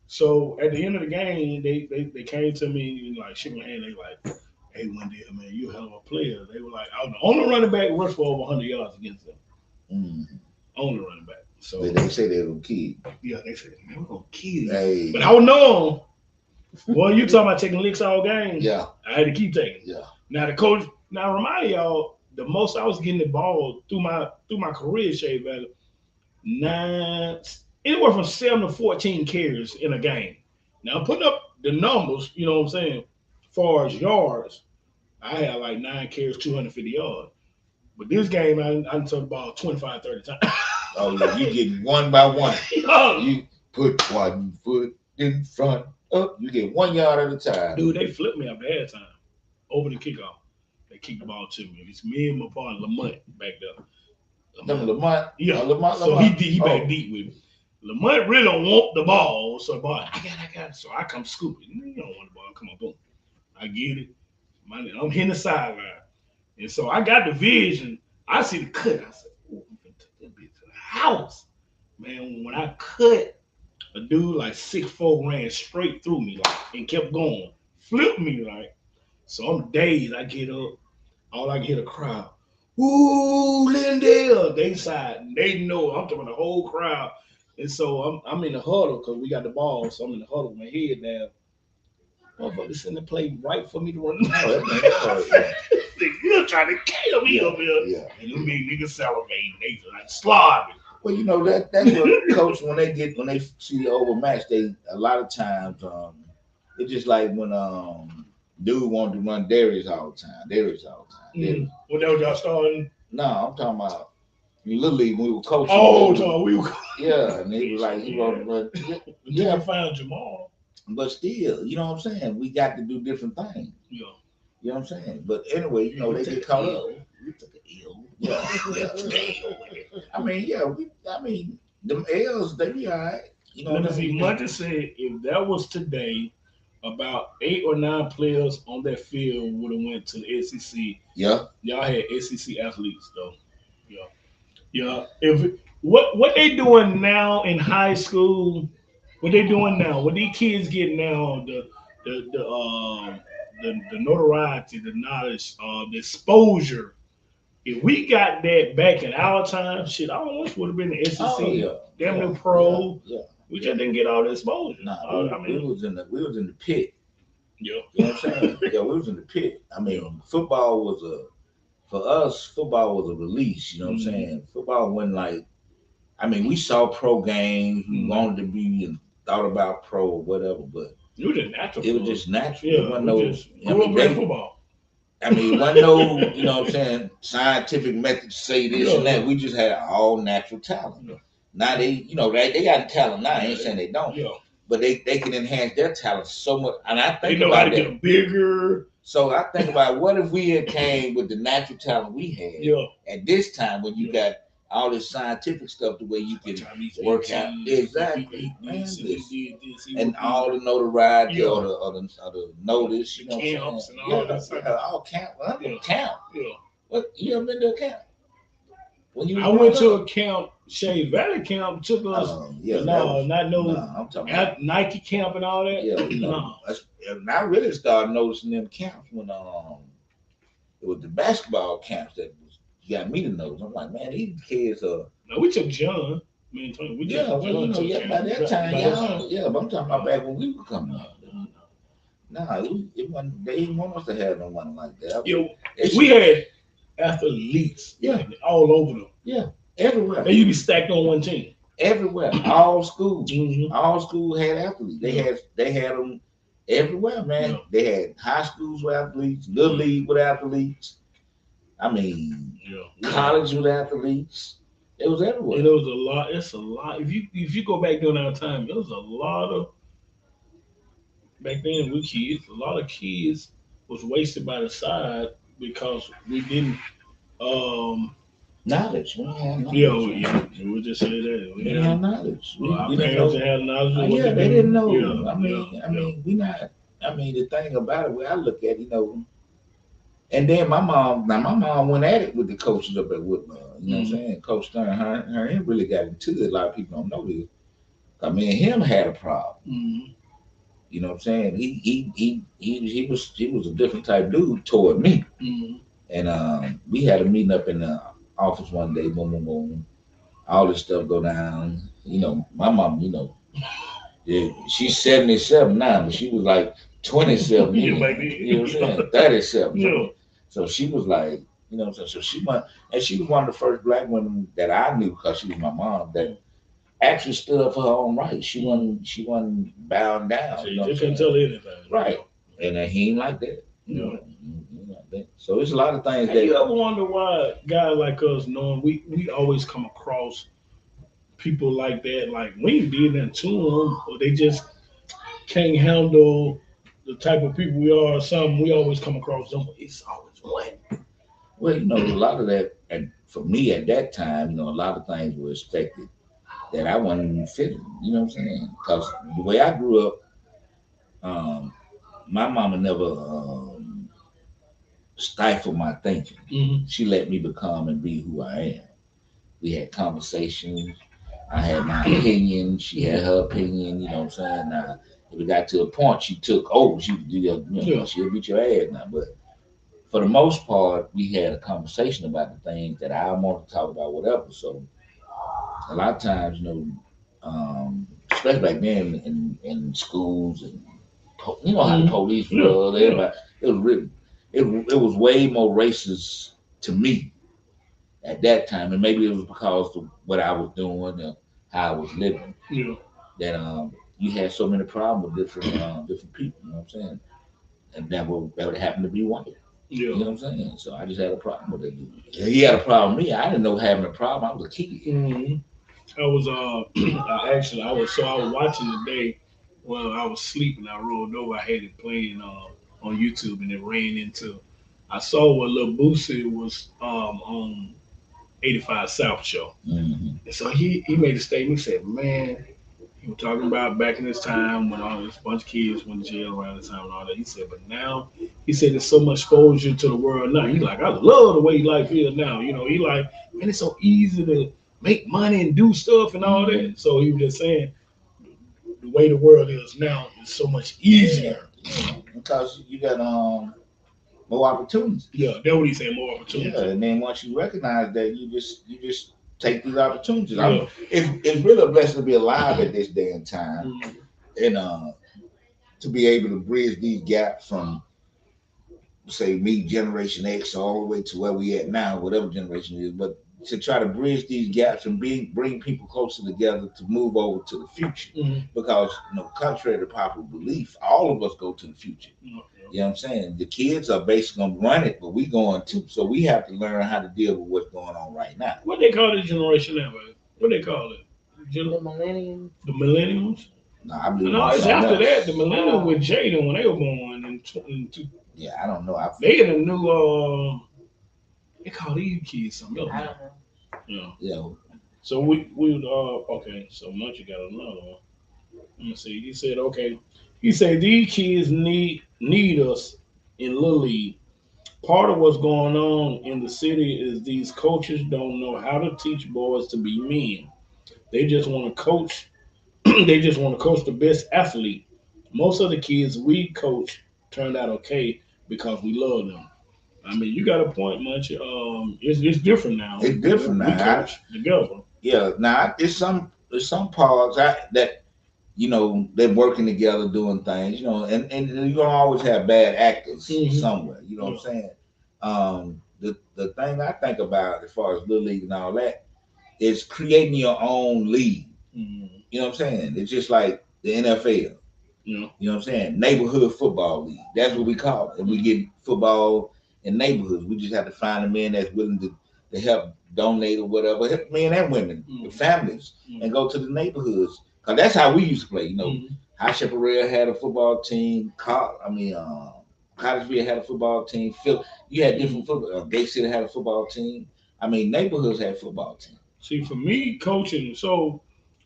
So at the end of the game, they came to me and like shook my hand. They like, hey Wendell, man, you a hell of a player. They were like, I was the only running back rushed for over 100 yards against them. Only running back. So
They say they don't kid.
yeah, they said, man, we're gonna kill you.
Hey.
But I would know. Well, you talking about taking licks all game?
Yeah.
I had to keep taking.
Yeah.
Now the coach. Now remind y'all, the most I was getting the ball through my career, Shea Valley, anywhere from 7 to 14 carries in a game. Now putting up the numbers, you know what I'm saying, as far as yards, I had like 9 carries, 250 yards. But this game, I took the ball 25, 30 times.
Oh yeah, you get one by one.
Yo,
You put one foot in front of. You get 1 yard at a time.
dude, they flipped me a bad time over the kickoff. They kicked the ball to me. It's me and my partner Lamont back there.
Lamont.
Yeah.
Lamont.
So he back deep with me. Lamont really don't want the ball. So I got it. So I come scooping. You don't want the ball. Come on, boom. I get it. I'm hitting the sideline. And so I got the vision. I see the cut. I said, oh, I'm going to take that bitch to the house. Man, when I cut, a dude like 6'4" ran straight through me like and kept going. Flipped me like. So I'm dazed. I get up. All I can hear the crowd. Ooh, Lindell. They side. They know. I'm talking the whole crowd. And so I'm in the huddle because we got the ball. So I'm in the huddle with my head down. Motherfucker sitting there play right for me to run. You're trying to kill me up here.
Yeah.
And them big niggas salivating. They like slobbing.
Well, you know that's what coach when they see the overmatch, they a lot of times it's just like when dude wanted to run Darius all the time.
When that was y'all starting?
No, I'm talking about Little League when we were coaching.
Oh, so we were.
Yeah, and they was like, he wanted to run.
Yeah, I found Jamal.
But still, you know what I'm saying? We got to do different things.
Yeah.
You know what I'm saying? But anyway, you know, they get caught up.
We took an L.
Yeah. I mean, them L's, they be all right. You know
Let me
what I
see.
mean?
Munter said if that was today, about 8 or 9 players on that field would have went to the SEC.
Yeah.
Y'all had SEC athletes though. Yeah. What they doing now in high school? What they doing now? What these kids get now? The notoriety, the knowledge, the exposure. If we got that back in our time, shit, I almost would have been the SEC, damn near pro.
Yeah.
We just didn't get all the exposure.
Nah, we was in the pit.
Yeah.
You know what I'm saying? Yeah, we was in the pit. I mean, football was a release. You know what I'm saying? Football wasn't like. I mean, we saw pro games. We wanted to be and thought about pro or whatever, but
it was just natural.
It was just natural.
Yeah,
it wasn't no.
Grew up playing football.
I mean, it wasn't no, you know what I'm saying, scientific method to say this and that. We just had all natural talent.
Yeah.
Now they got talent now. I ain't saying they don't.
Yeah.
But they can enhance their talent so much. And I think
they know
about
how to
that.
get them bigger.
So I think about what if we had came with the natural talent we had at this time when you got all this scientific stuff the way you can work out. Exactly. And all the notoriety or the notice, you know
camps
and all that. All camp. Camp.
Yeah.
What you ever been to a camp?
I went to a camp, Shea Valley camp, took us
I'm talking about
Nike camp and all that.
Yeah, you know, and I really started noticing them camps when it was the basketball camps that got me to notice. I'm like, man, these kids are.
No, we took John. Me and Tony. We took John.
By that time, but I'm talking about back when we were coming up. Nah, it wasn't. They didn't want us to have no money like that.
We had athletes. All over them.
Yeah, everywhere.
They used to be stacked on one team.
Everywhere, all schools.
Mm-hmm.
All schools had athletes. They had them everywhere, man.
Yeah.
They had high schools with athletes, little league with athletes. I mean, college with athletes. It was everywhere.
And it was a lot. It's a lot. If you go back during our time, it was a lot of back then we kids. A lot of kids was wasted by the side because we didn't.
Knowledge. We didn't have
Yeah,
knowledge.
we would just say that
We
we
didn't have
had.
knowledge.
Well, our
We didn't
parents
know.
didn't have knowledge of what
Yeah,
to
they
do.
didn't know.
Yeah,
I mean, we not. I mean, the thing about it, where I look at, and then my mom went at it with the coaches up at Woodlawn. You know what I'm saying? Coach Stern, her, him really got into it. A lot of people don't know this. I mean, him had a problem.
Mm-hmm.
You know what I'm saying? He was a different type dude toward me.
Mm-hmm.
And we had a meeting up in the office one day. Boom, boom, boom. All this stuff go down. My mom. Yeah, she's 77 now, but she was like 27.
Yeah,
Then,
baby.
you know what I'm saying? 37.
Yeah.
So she was like, what I'm saying? So she went, and she was one of the first black women that I knew because she was my mom that actually stood up for her own rights. She wasn't bound down.
So
You
you
know what I'm
just couldn't
saying?
tell anything.
Right. And he ain't like that.
Yeah.
He ain't like that. So it's a lot of things
Have you
that
ever wonder why guys like us, knowing we always come across people like that, like we ain't did nothing to them, or they just can't handle the type of people we are. Or something we always come across them. It's always what?
well, a lot of that, and for me at that time, a lot of things were expected that I wasn't even fitting. You know what I'm saying? Because the way I grew up, um, my mama never stifled my thinking.
Mm-hmm.
She let me become and be who I am. We had conversations. I had my opinion. She had her opinion. You know what I'm saying? Now, if it got to a point, she took over. She would do your,
Yeah.
she'll beat your ass now. But for the most part, we had a conversation about the things that I wanted to talk about, whatever. So a lot of times, especially back then in schools and how the police
Yeah.
were, everybody, it was really, it was way more racist to me at that time, and maybe it was because of what I was doing and how I was living
Yeah.
that you had so many problems with different people. You know what I'm saying? And that would happen to be white.
Yeah.
You know what I'm saying? So I just had a problem with it. He had a problem with me. I didn't know having a problem. I was a kid.
Mm-hmm. I was I was watching today while I was sleeping. I rolled over. I had it playing on YouTube, and it ran into. I saw what Lil Boosie was on 85 South show,
Mm-hmm.
and so he made a statement. He said, "Man, he was talking about back in this time when all this bunch of kids went to jail around this time and all that." He said, "But now," he said, "there's so much exposure to the world now." He like, "I love the way life is now." He like, "Man, it's so easy to make money and do stuff and all that." So he was just saying, the way the world is now is so much easier.
Because you got more opportunities.
Yeah, that's what he's saying. More opportunity.
Yeah, and then once you recognize that, you just take these opportunities.
Yeah.
It's really a blessing to be alive at this day and time,
Mhm.
and to be able to bridge these gaps from say me Generation X all the way to where we at now, whatever generation it is, but to try to bridge these gaps and bring people closer together to move over to the future.
Mhm.
Because contrary to popular belief, all of us go to the future.
Yeah.
You know what I'm saying? The kids are basically gonna run it, but we going too. So we have to learn how to deal with what's going on right now.
What they call this generation now, man? What they call it?
The millennium.
The millenniums?
No, I believe
No,
in
it's
something
after
else.
that. The millennials with Jaden when they were born
Yeah, I don't know.
they in a new they call these kids something else.
I don't know.
Yeah.
Yeah,
So we okay. So Munchie got another one. Let me see. He said okay. He said these kids need us in Little League. Part of what's going on in the city is these coaches don't know how to teach boys to be men. They just want to coach. They just want to coach the best athlete. Most of the kids we coach turned out okay because we love them. I mean, you got a point, Munchie. It's different now.
it's different
We
now.
coach together.
Yeah, now it's some parts that they're working together doing things, and you're gonna always have bad actors
Mhm.
somewhere. You know what I'm saying? The thing I think about as far as little league and all that is creating your own league.
Mhm.
You know what I'm saying? It's just like the NFL.
Yeah.
You know what I'm saying? Neighborhood football league. That's what we call it. And we get football in neighborhoods. We just have to find a man that's willing to help donate or whatever, help men and women, the families, and go to the neighborhoods. Cause that's how we used to play. You know, High Chaparral had a football team. Cottesville had a football team. You had different football. Gay City had a football team. I mean, neighborhoods had football teams.
See, for me, coaching. So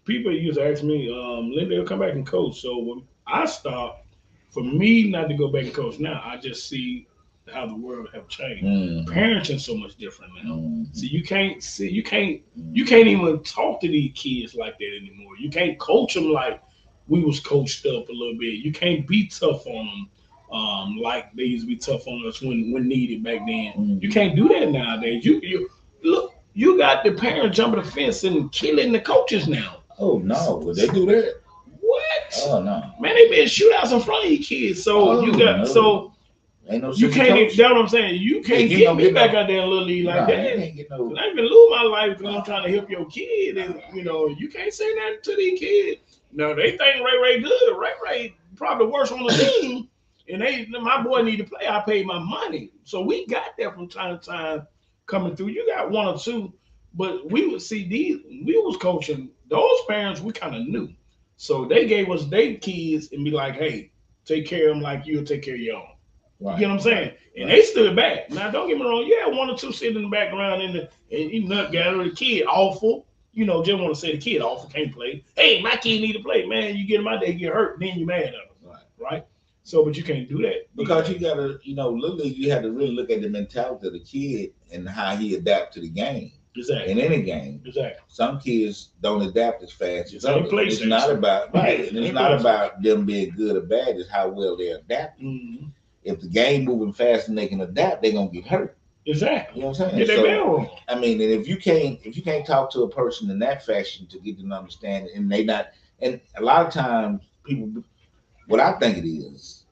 people used to ask me, Linda, come back and coach. So when I stopped, for me not to go back and coach now, I just see how the world have changed. Parenting so much different now. So you can't even talk to these kids like that anymore. You can't coach them like we was coached up a little bit. You can't be tough on them like they used to be tough on us when needed back then. You can't do that nowadays. You look, you got the parents jumping the fence and killing the coaches now.
Oh no, would they do that?
What?
Oh no,
man, they been shootouts in front of your kids. So you got
ain't no
you can't. That's what I'm saying. You can't get me back out there in Little League like that. I can lose my life because I'm trying to help your kid, and you can't say that to these kids. No, they think Ray good. Ray probably the worst on the team, and my boy need to play. I paid my money, so we got there from time to time coming through. You got one or two, but we would see these. We was coaching those parents. We kind of knew, so they gave us their kids and be like, "Hey, take care of them like you'll take care of your own." Right, you know what I'm saying? Right, and they stood back. Now, don't get me wrong. You had one or two sitting in the background and you nut gather the kid awful. Just want to say the kid awful can't play. Hey, my kid need to play. Man, you get him out there, get hurt, then you mad at him. Right? So, but you can't do that.
Because you got to, literally, you have to really look at the mentality of the kid and how he adapt to the game.
Exactly.
In any game.
Exactly.
Some kids don't adapt as fast as
others.
It's not about, it's not about them being good or bad. It's how well they adapt. If the game moving fast and they can adapt, they're going to get hurt.
Exactly.
You know what I'm saying?
Get their bell wrong.
I mean, and if you can't talk to a person in that fashion to get them to understand it, and a lot of times people, what I think it is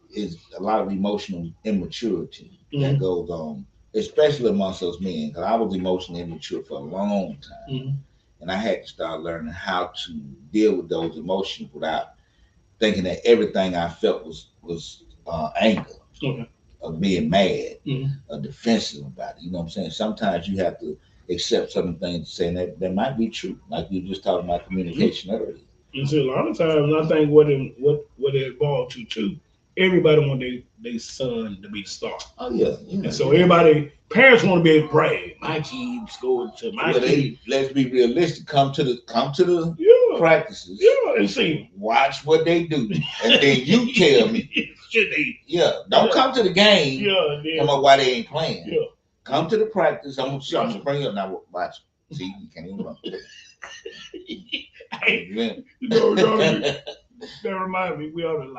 a lot of emotional immaturity that goes on, especially amongst us men, because I was emotionally immature for a long time. And I had to start learning how to deal with those emotions without thinking that everything I felt was anger. Of being mad, or defensive about it. You know what I'm saying? Sometimes you have to accept certain things saying that might be true. Like you just talking about communication earlier.
And so a lot of times I think what it evolved to too, everybody want their son to be the star.
Oh yeah.
And so parents want to be able to brag. My kid scored to my kid.
Let's be realistic. Come to the practices.
Yeah, and see.
Watch what they do. And then you tell me.
Should they?
Yeah. Don't come to the game.
Yeah.
Come on, why they ain't playing.
Yeah.
Come to the practice. I'm gonna bring you up now. Watch. See, you can't even run.
That reminds me, we ought to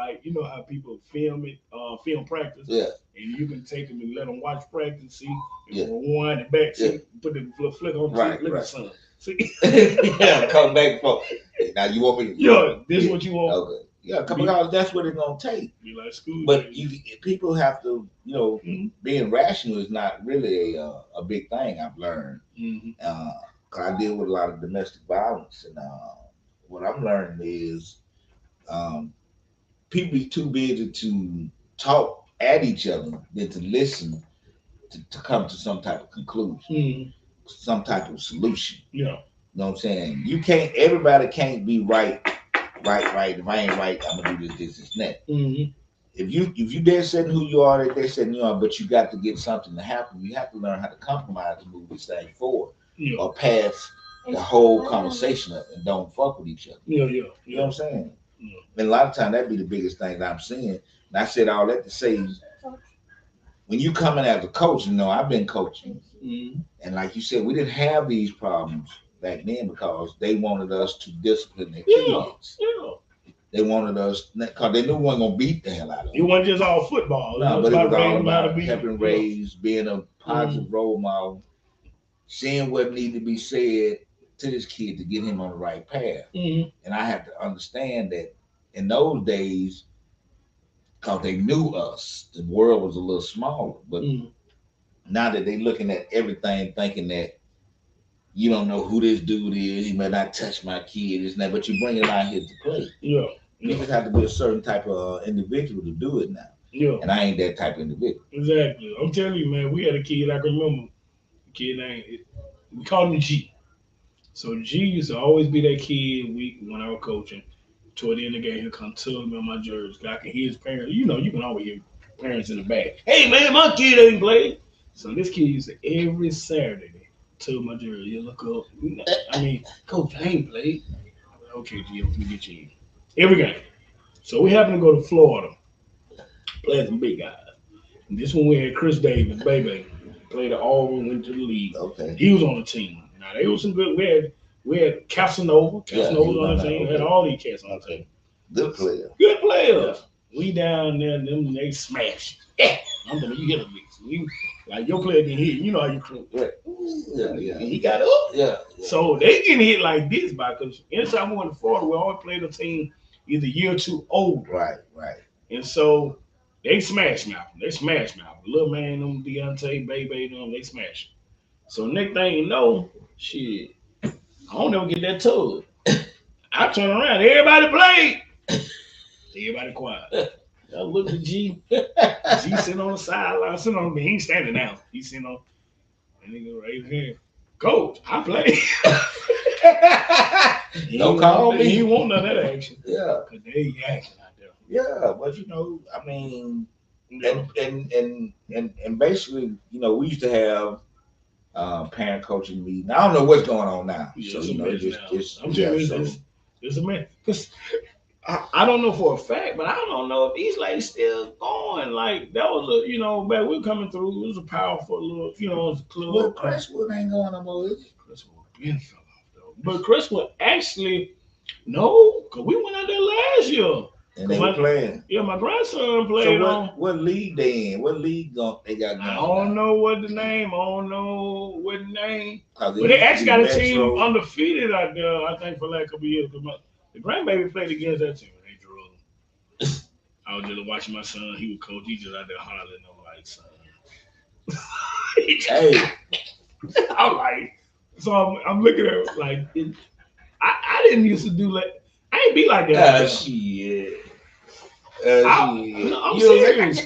how people film practice.
Yeah.
And you can take them and let them watch practice, see, rewind it back, see, put the flick on the look at son. See?
Yeah, come back for. Now you want me to
this is what you want.
Okay. Yeah, because that's what it's gonna take.
Be like school.
But people have to, being rational is not really a big thing. I've learned. Cause I deal with a lot of domestic violence, and what I'm learning is people be too busy to talk at each other than to listen to come to some type of conclusion, some type of solution. Yeah, you know what I'm saying? Everybody can't be right. If I ain't right, I'm gonna do this, and that. If you dead set in who you are, they dead set in you are, but you got to get something to happen. You have to learn how to compromise and move this thing forward, or pass the whole conversation up and don't fuck with each other. You know what I'm saying? And a lot of times that be the biggest thing that I'm seeing. And I said all that to say, when you come in as a coach, I've been coaching, and like you said, we didn't have these problems back then because they wanted us to discipline their kids. They wanted us because they knew we weren't gonna beat the hell out of them.
It wasn't just all football.
No, but it was all about helping raise, being a positive role model, seeing what needed to be said to this kid to get him on the right path. And I had to understand that in those days, because they knew us, the world was a little smaller. But now that they looking at everything, thinking that you don't know who this dude is, he may not touch my kid, isn't that? But you bring it out here to play. You just have to be a certain type of individual to do it now. And I ain't that type of individual.
Exactly. I'm telling you, man, we had a kid I can remember Kid name, we called him G. So G used to always be that kid when I was coaching. Toward the end of the game, he'll come tug me on my jersey. I can hear his parents. You know, you can always hear parents in the back. Hey man, my kid ain't played. So this kid used to every Saturday tug my jersey. You look up. I mean, coach, I ain't played. Okay, G, let me get you in. Every game. So we happened to go to Florida, play some big guys. And this one we had Chris Davis, baby, played at Auburn, went to the league.
Okay.
He was on the team. Now they was some good. We had Casanova. Casanova was on the team. We had all these cats on the team.
Good player.
Good players. We down there, them they smash. Yeah. I'm telling you, hit a mix. Like your player can hit. You know how you throw.
Yeah.
He got up.
Yeah.
So they getting hit like this because anytime we went to Florida, we always played a team either year or two old.
Right.
And so they smash Malcolm. They smash Malcolm. Little man, them Deontay, Baby, them, they smash him. So next thing you know, shit, I don't ever get that tug. I turn around, everybody played. Everybody quiet. I look at G. G sitting on the sideline, he ain't standing now. He's sitting on, and he go right here. Coach, I play.
Don't call me.
He won't none of that action.
Yeah.
Cause they action out there.
Yeah, but I mean,
Yeah.
and basically, we used to have parent coaching meeting. I don't know what's going on now.
Yeah,
So
it's a
you know,
mess now.
just
I'm telling you, it's a man. Cause I don't know for a fact, but I don't know if these ladies still going. Like that was back we were coming through. It was a powerful little, it was a club.
Well, Crestwood ain't going no more. Is it?
Crestwood been fell off though. But Crestwood actually no, cause we went out there last year.
And they were playing.
Yeah, my grandson played
So
on.
what league they in? What league they got going?
I don't know what the name. But
They
they actually got a team
Metro.
undefeated out there, I think, for like a couple years. The grandbaby played against that team. They drew him. I was just watching my son. He was coach. He just out there hollering. I'm like, son.
Hey,
I'm like, so I'm looking at it like, I didn't used to do like, I ain't be like that.
shit.
I'm serious.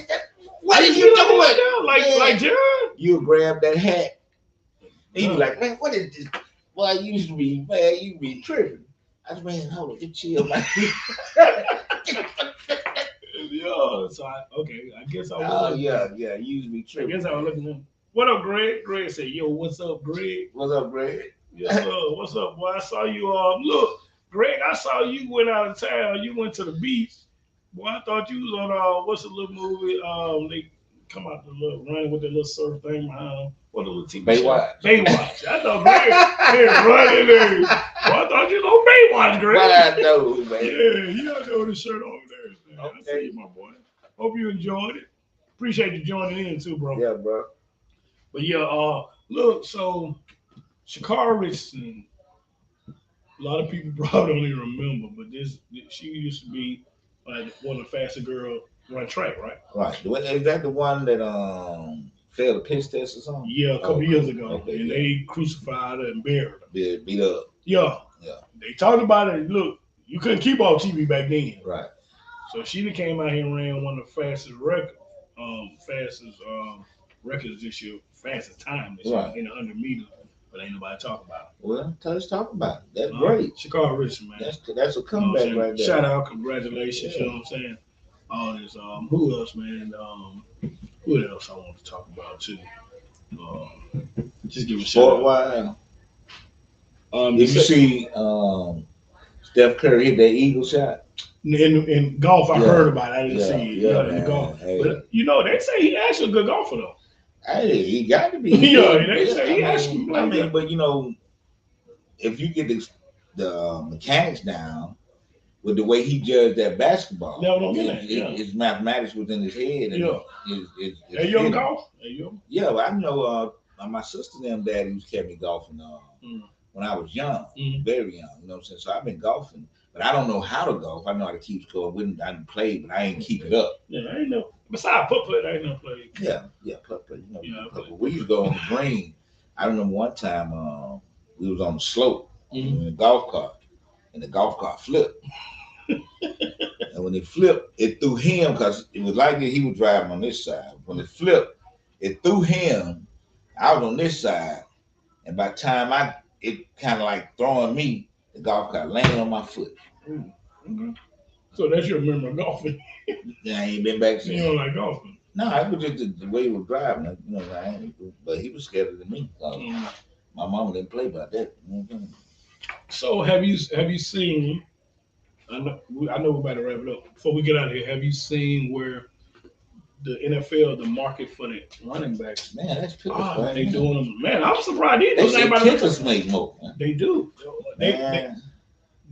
What
I
are
used to
you
be like that,
doing?
like Jared.
You grab that hat. He be like, man, what is this? Well, you used to be, man, you be tripping. I said, man, hold on, just chill, man.
Yeah, so I guess I was.
Oh, yeah, you used to be
I
tripping.
guess I was looking at him. What up, Greg? Greg said, yo, what's up, Greg?
What's up, Brad?
Yes, sir. What's up, boy? I saw you. Look, Greg, I saw you went out of town. You went to the beach. Boy, I thought you was on what's the little movie? They come out the little running with the little surf thing behind them. What the little TV
Baywatch.
show? Baywatch. I thought Greg here running there. Boy, I thought you was on Baywatch, Greg.
What I know, man.
Yeah, you out there with the shirt over there. Man.
Okay.
I see you, my boy. Hope you enjoyed it. Appreciate you joining in too, bro.
Yeah, bro.
But yeah, look, so Shakara Richardson, a lot of people probably don't even remember, but she used to be like one of the fastest girls run track, right?
Right. Is that the one that failed the piss test or something?
Yeah, a couple years ago.
Okay,
and they crucified her and buried her.
Beat up.
Yeah.
Yeah.
They talked about it. Look, you couldn't keep off TV back then.
Right.
So she came out here and ran one of the fastest records this year, fastest time this year in the 100 meters, but ain't nobody talking about it.
Well, let's talk about it. That's great.
Shakara Richardson, man.
That's a comeback right there.
Shout out, congratulations. You know what I'm saying? All this. Who else, man? Who else I want to talk about too? Just give a shout
Sport
out.
wise. Did you see Steph Curry hit that eagle shot?
In golf, I heard about it. I didn't see it.
Yeah,
In
man.
golf.
Hey.
But they say he actually a good golfer though.
Hey, he got to be.
Yeah, they say he actually
I
played
mean,
that.
but if you get the mechanics down with the way he judged that basketball, his mathematics was in his head. And his
Hey, you on golf? Hey, you?
Yeah, well, I know my sister and them daddy used to kept me golfing when I was young, very young. You know what I'm saying? So I've been golfing, but I don't know how to golf. I know how to keep score. I didn't play, but I ain't keep it up.
Yeah, I ain't know. Besides putt-putt, I ain't no play.
Yeah, putt-putt. We used to go on the green. I remember one time we was on the slope in a golf cart, and the golf cart flipped. And when it flipped, it threw him because it was like he was driving on this side. When it flipped, it threw him I was on this side, and by the time it kind of like throwing me, the golf cart landed on my foot.
Okay. So that's your memory of golfing.
Yeah, I ain't been back
You
since.
don't like golfing.
No, it was just the way he was driving. Like, you know, but he was scared than me. My mama didn't play about that.
So have you seen? I know we're about to wrap it up. Before we get out of here, have you seen where the NFL, the market for the running backs?
Man, that's pitiful.
Oh, they doing them. Man, I'm surprised they
They
do
say
that.
kickers make more. Man.
They do.
Man.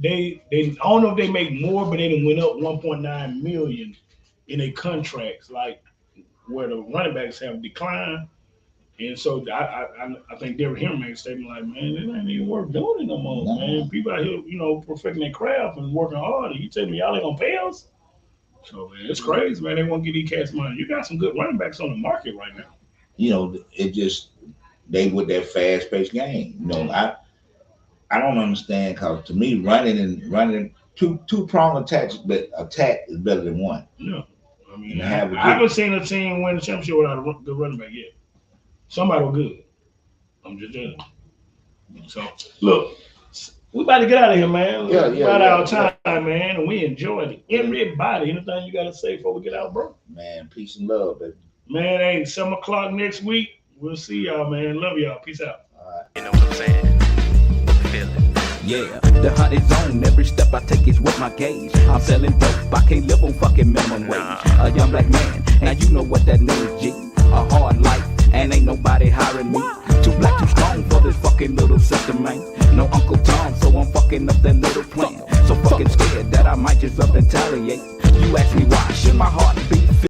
They I don't know if they make more, but they done went up 1.9 million in their contracts, like where the running backs have declined. And so I think Derrick Henry made a statement like, man, it ain't even worth doing it no more, man. People out here, you know, perfecting their craft and working hard. And you tell me y'all ain't gonna pay us? So man, it's crazy, man. They want to get these cats money. You got some good running backs on the market right now.
You know, it just they with that fast paced game. You know, I don't understand because to me running two prong attacks, but attack is better than one.
Yeah, I mean,
And
I
have a
haven't seen a team win the championship without a good running back yet. Somebody was good. I'm just telling you. So look, we about to get out of here, man.
Yeah,
we
yeah,
about
yeah,
our time, man, and we enjoyed it. Everybody, anything you got to say before we get out, bro?
Man, peace and love, baby.
Man, hey, 7:00 next week. We'll see y'all, man. Love y'all. Peace out.
You know what I'm saying? Feel it.
Yeah, the hunt is on. Every step I take is with my gauge. I'm selling dope. I can't live on fucking minimum wage. A young black man, now you know what that means, G. A hard life, and ain't nobody hiring me. Too black, too strong for this fucking little system, man. No Uncle Tom, so I'm fucking up that little plan. So fucking scared that I might just up and retaliate. You ask me why, should my heart